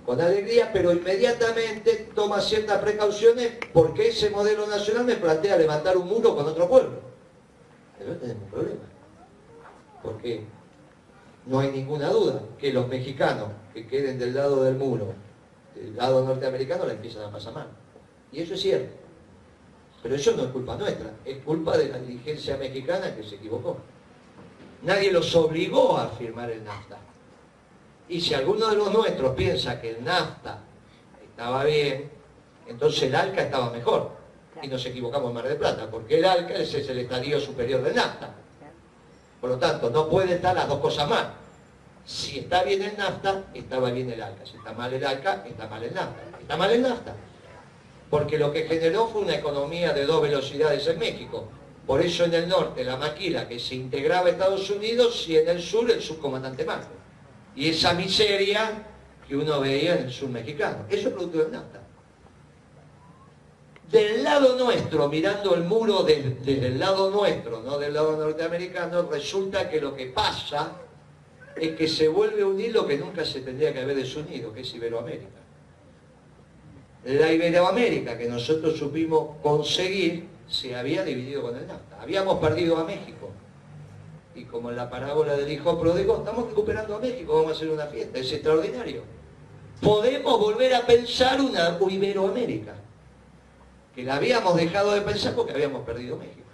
con alegría, pero inmediatamente toma ciertas precauciones porque ese modelo nacional me plantea levantar un muro con otro pueblo. Pero tenemos un problema. Porque no hay ninguna duda que los mexicanos que queden del lado del muro, del lado norteamericano, la empiezan a pasar mal. Y eso es cierto. Pero eso no es culpa nuestra, es culpa de la dirigencia mexicana que se equivocó. Nadie los obligó a firmar el NAFTA. Y si alguno de los nuestros piensa que el NAFTA estaba bien, entonces el ALCA estaba mejor. Y nos equivocamos en Mar del Plata, porque el ALCA es el estadio superior del NAFTA. Por lo tanto, no pueden estar las dos cosas mal. Si está bien el NAFTA, estaba bien el ALCA. Si está mal el ALCA, está mal el NAFTA. Está mal el NAFTA. Porque lo que generó fue una economía de dos velocidades en México. Por eso en el norte la maquila que se integraba a Estados Unidos y en el sur el subcomandante Marcos. Y esa miseria que uno veía en el sur mexicano. Eso es producto del NAFTA. Del lado nuestro, mirando el muro desde el lado nuestro, no del lado norteamericano, resulta que lo que pasa es que se vuelve a unir lo que nunca se tendría que haber desunido, que es Iberoamérica. La Iberoamérica que nosotros supimos conseguir se había dividido con el NAFTA. Habíamos perdido a México. Y como en la parábola del hijo pródigo, estamos recuperando a México, vamos a hacer una fiesta, es extraordinario. Podemos volver a pensar una Iberoamérica, que la habíamos dejado de pensar porque habíamos perdido México.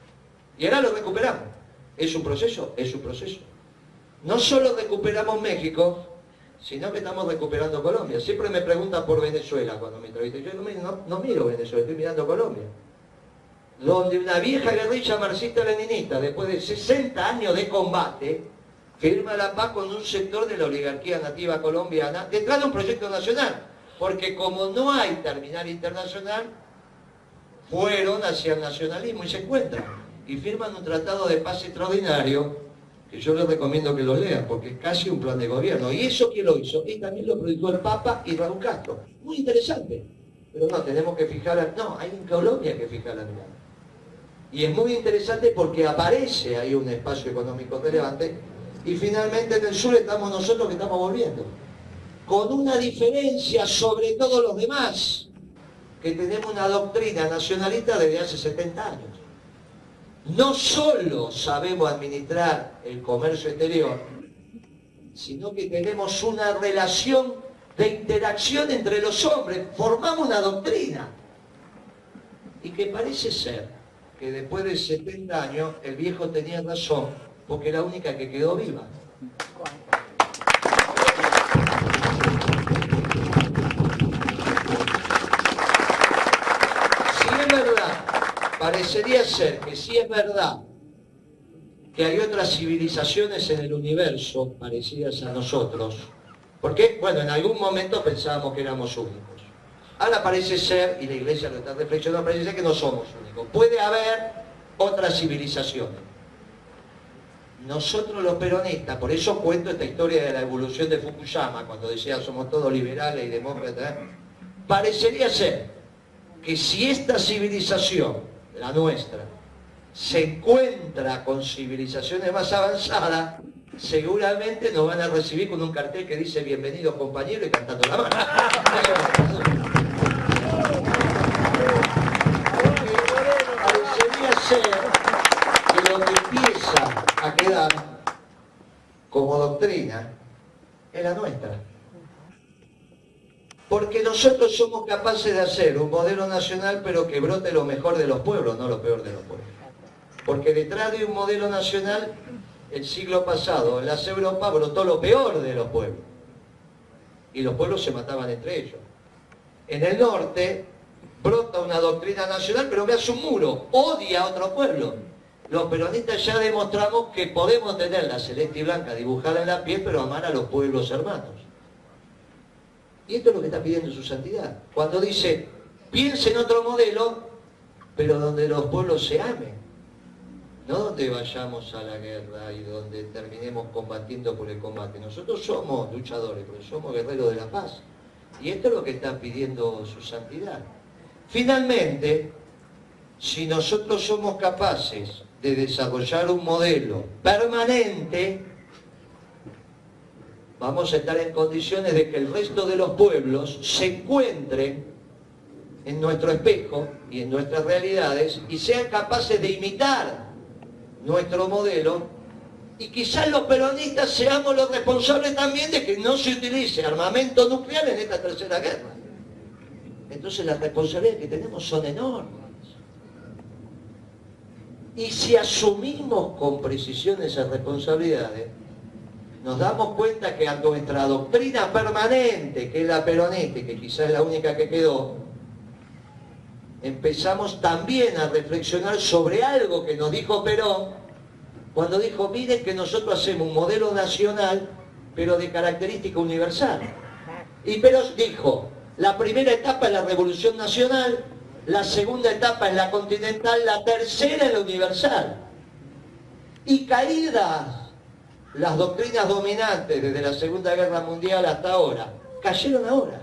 Y ahora lo recuperamos. ¿Es un proceso? Es un proceso. No solo recuperamos México, sino que estamos recuperando Colombia. Siempre me preguntan por Venezuela cuando me entrevistan. Yo no miro Venezuela, estoy mirando Colombia. Donde una vieja guerrilla marxista-leninista, después de 60 años de combate, firma la paz con un sector de la oligarquía nativa colombiana detrás de un proyecto nacional. Porque como no hay terminal internacional, fueron hacia el nacionalismo y se encuentran. Y firman un tratado de paz extraordinario que yo les recomiendo que lo lean, porque es casi un plan de gobierno. ¿Y eso quién lo hizo? Y también lo produjo el Papa y Raúl Castro. Muy interesante. Pero no, tenemos que fijar, no, hay en Colombia que fijar la mirada. Y es muy interesante porque aparece ahí un espacio económico relevante y finalmente en el sur estamos nosotros que estamos volviendo. Con una diferencia sobre todos los demás, que tenemos una doctrina nacionalista desde hace 70 años. No solo sabemos administrar el comercio exterior, sino que tenemos una relación de interacción entre los hombres, formamos una doctrina. Y que parece ser que después de 70 años el viejo tenía razón, porque era la única que quedó viva. Si es verdad, parecería ser que si es verdad que hay otras civilizaciones en el universo parecidas a nosotros, porque, bueno, en algún momento pensábamos que éramos únicos. Ahora parece ser, y la Iglesia lo está reflexionando, parece ser que no somos únicos. Puede haber otras civilizaciones. Nosotros los peronistas, por eso cuento esta historia de la evolución de Fukuyama, cuando decía somos todos liberales y demócratas, parecería ser que si esta civilización, la nuestra, se encuentra con civilizaciones más avanzadas, seguramente nos van a recibir con un cartel que dice bienvenidos compañeros y cantando la mano. Parecería ser que lo que empieza a quedar como doctrina es la nuestra. Porque nosotros somos capaces de hacer un modelo nacional pero que brote lo mejor de los pueblos, no lo peor de los pueblos. Porque detrás de un modelo nacional, el siglo pasado, en las Europas brotó lo peor de los pueblos. Y los pueblos se mataban entre ellos. En el norte brota una doctrina nacional, pero que hace un muro, odia a otro pueblo. Los peronistas ya demostramos que podemos tener la celeste y blanca dibujada en la piel, pero amar a los pueblos hermanos. Y esto es lo que está pidiendo su santidad. Cuando dice, piense en otro modelo, pero donde los pueblos se amen. No donde vayamos a la guerra y donde terminemos combatiendo por el combate. Nosotros somos luchadores, pero somos guerreros de la paz. Y esto es lo que está pidiendo su santidad. Finalmente, si nosotros somos capaces de desarrollar un modelo permanente, vamos a estar en condiciones de que el resto de los pueblos se encuentren en nuestro espejo y en nuestras realidades y sean capaces de imitar nuestro modelo, y quizás los peronistas seamos los responsables también de que no se utilice armamento nuclear en esta tercera guerra. Entonces las responsabilidades que tenemos son enormes. Y si asumimos con precisión esas responsabilidades, nos damos cuenta que a nuestra doctrina permanente, que es la peronista, que quizás es la única que quedó, empezamos también a reflexionar sobre algo que nos dijo Perón, cuando dijo, miren que nosotros hacemos un modelo nacional, pero de característica universal. Y Perón dijo, la primera etapa es la revolución nacional, la segunda etapa es la continental, la tercera es la universal. Y caídas las doctrinas dominantes desde la Segunda Guerra Mundial hasta ahora, cayeron ahora.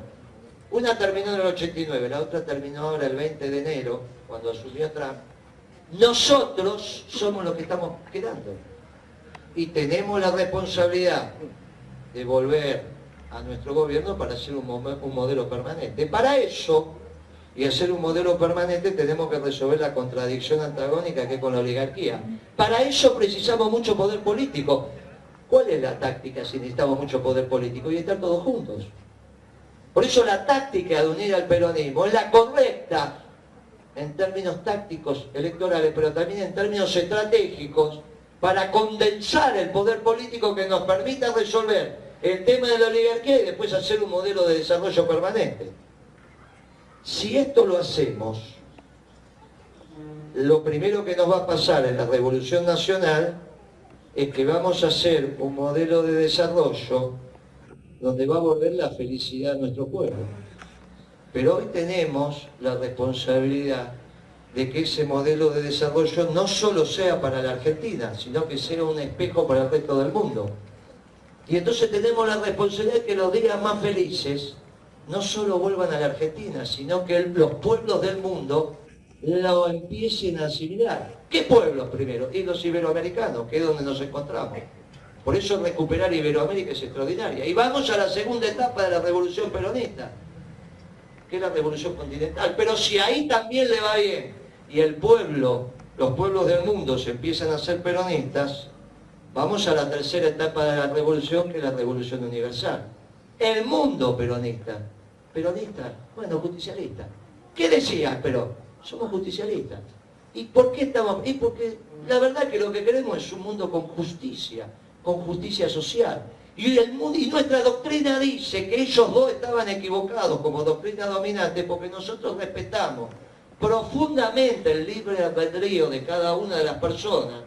Una terminó en el 89, la otra terminó ahora el 20 de enero, cuando asumió Trump. Nosotros somos los que estamos quedando. Y tenemos la responsabilidad de volver a nuestro gobierno para hacer un modelo permanente. Para eso, y hacer un modelo permanente, tenemos que resolver la contradicción antagónica que es con la oligarquía. Para eso precisamos mucho poder político. ¿Cuál es la táctica si necesitamos mucho poder político? Y estar todos juntos. Por eso la táctica de unir al peronismo es la correcta en términos tácticos electorales, pero también en términos estratégicos, para condensar el poder político que nos permita resolver el tema de la oligarquía y después hacer un modelo de desarrollo permanente. Si esto lo hacemos, lo primero que nos va a pasar en la Revolución Nacional es que vamos a hacer un modelo de desarrollo donde va a volver la felicidad a nuestro pueblo. Pero hoy tenemos la responsabilidad de que ese modelo de desarrollo no solo sea para la Argentina, sino que sea un espejo para el resto del mundo. Y entonces tenemos la responsabilidad de que los días más felices no solo vuelvan a la Argentina, sino que los pueblos del mundo lo empiecen a asimilar. ¿Qué pueblos primero? Y los iberoamericanos, que es donde nos encontramos. Por eso recuperar Iberoamérica es extraordinaria. Y vamos a la segunda etapa de la revolución peronista, que es la revolución continental. Pero si ahí también le va bien, y el pueblo, los pueblos del mundo se empiezan a ser peronistas, vamos a la tercera etapa de la revolución, que es la revolución universal. El mundo peronista. Peronista, bueno, justicialista. ¿Qué decía Perón? Somos justicialistas. ¿Y por qué estamos? Y porque la verdad que lo que queremos es un mundo con justicia social. Y nuestra doctrina dice que ellos dos estaban equivocados como doctrina dominante, porque nosotros respetamos profundamente el libre albedrío de cada una de las personas,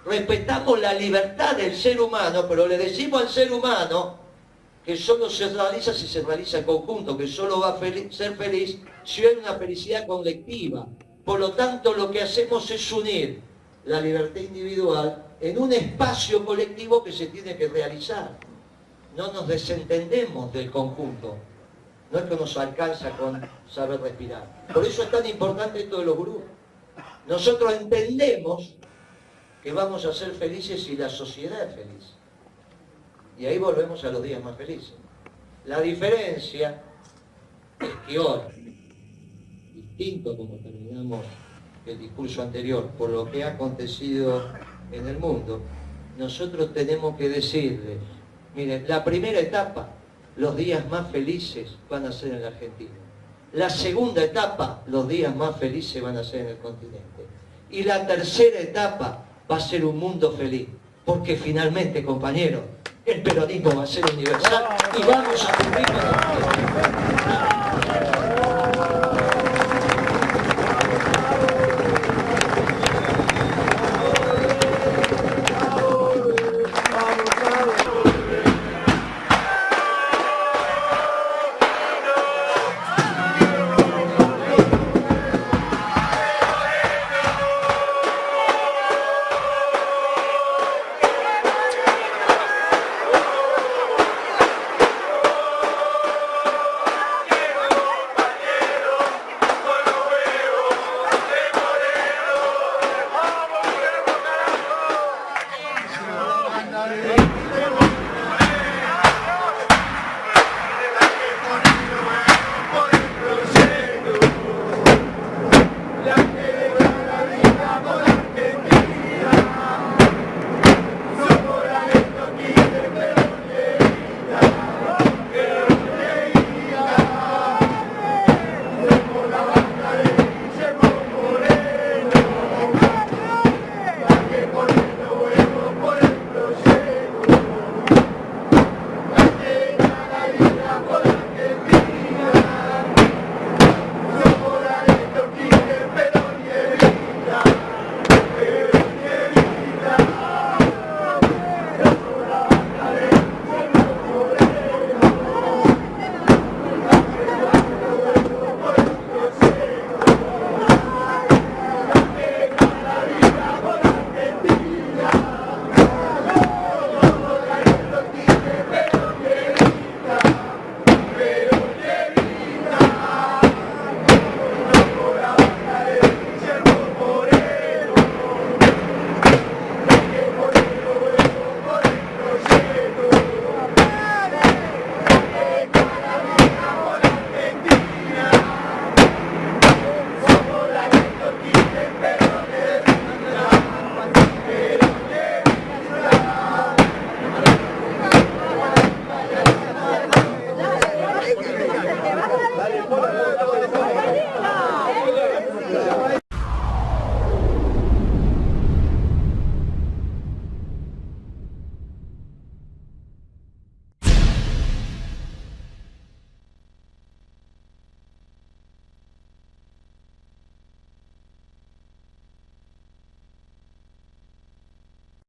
respetamos la libertad del ser humano, pero le decimos al ser humano que solo se realiza si se realiza en conjunto, que solo va a ser feliz si hay una felicidad colectiva. Por lo tanto, lo que hacemos es unir la libertad individual en un espacio colectivo que se tiene que realizar. No nos desentendemos del conjunto. No es que nos alcanza con saber respirar. Por eso es tan importante esto de los grupos. Nosotros entendemos que vamos a ser felices si la sociedad es feliz. Y ahí volvemos a los días más felices. La diferencia es que hoy, distinto como terminamos el discurso anterior, por lo que ha acontecido en el mundo, nosotros tenemos que decirles, miren, la primera etapa, los días más felices van a ser en la Argentina. La segunda etapa, los días más felices van a ser en el continente. Y la tercera etapa va a ser un mundo feliz. Porque finalmente, compañeros, el peronismo va a ser universal y vamos a cumplir con el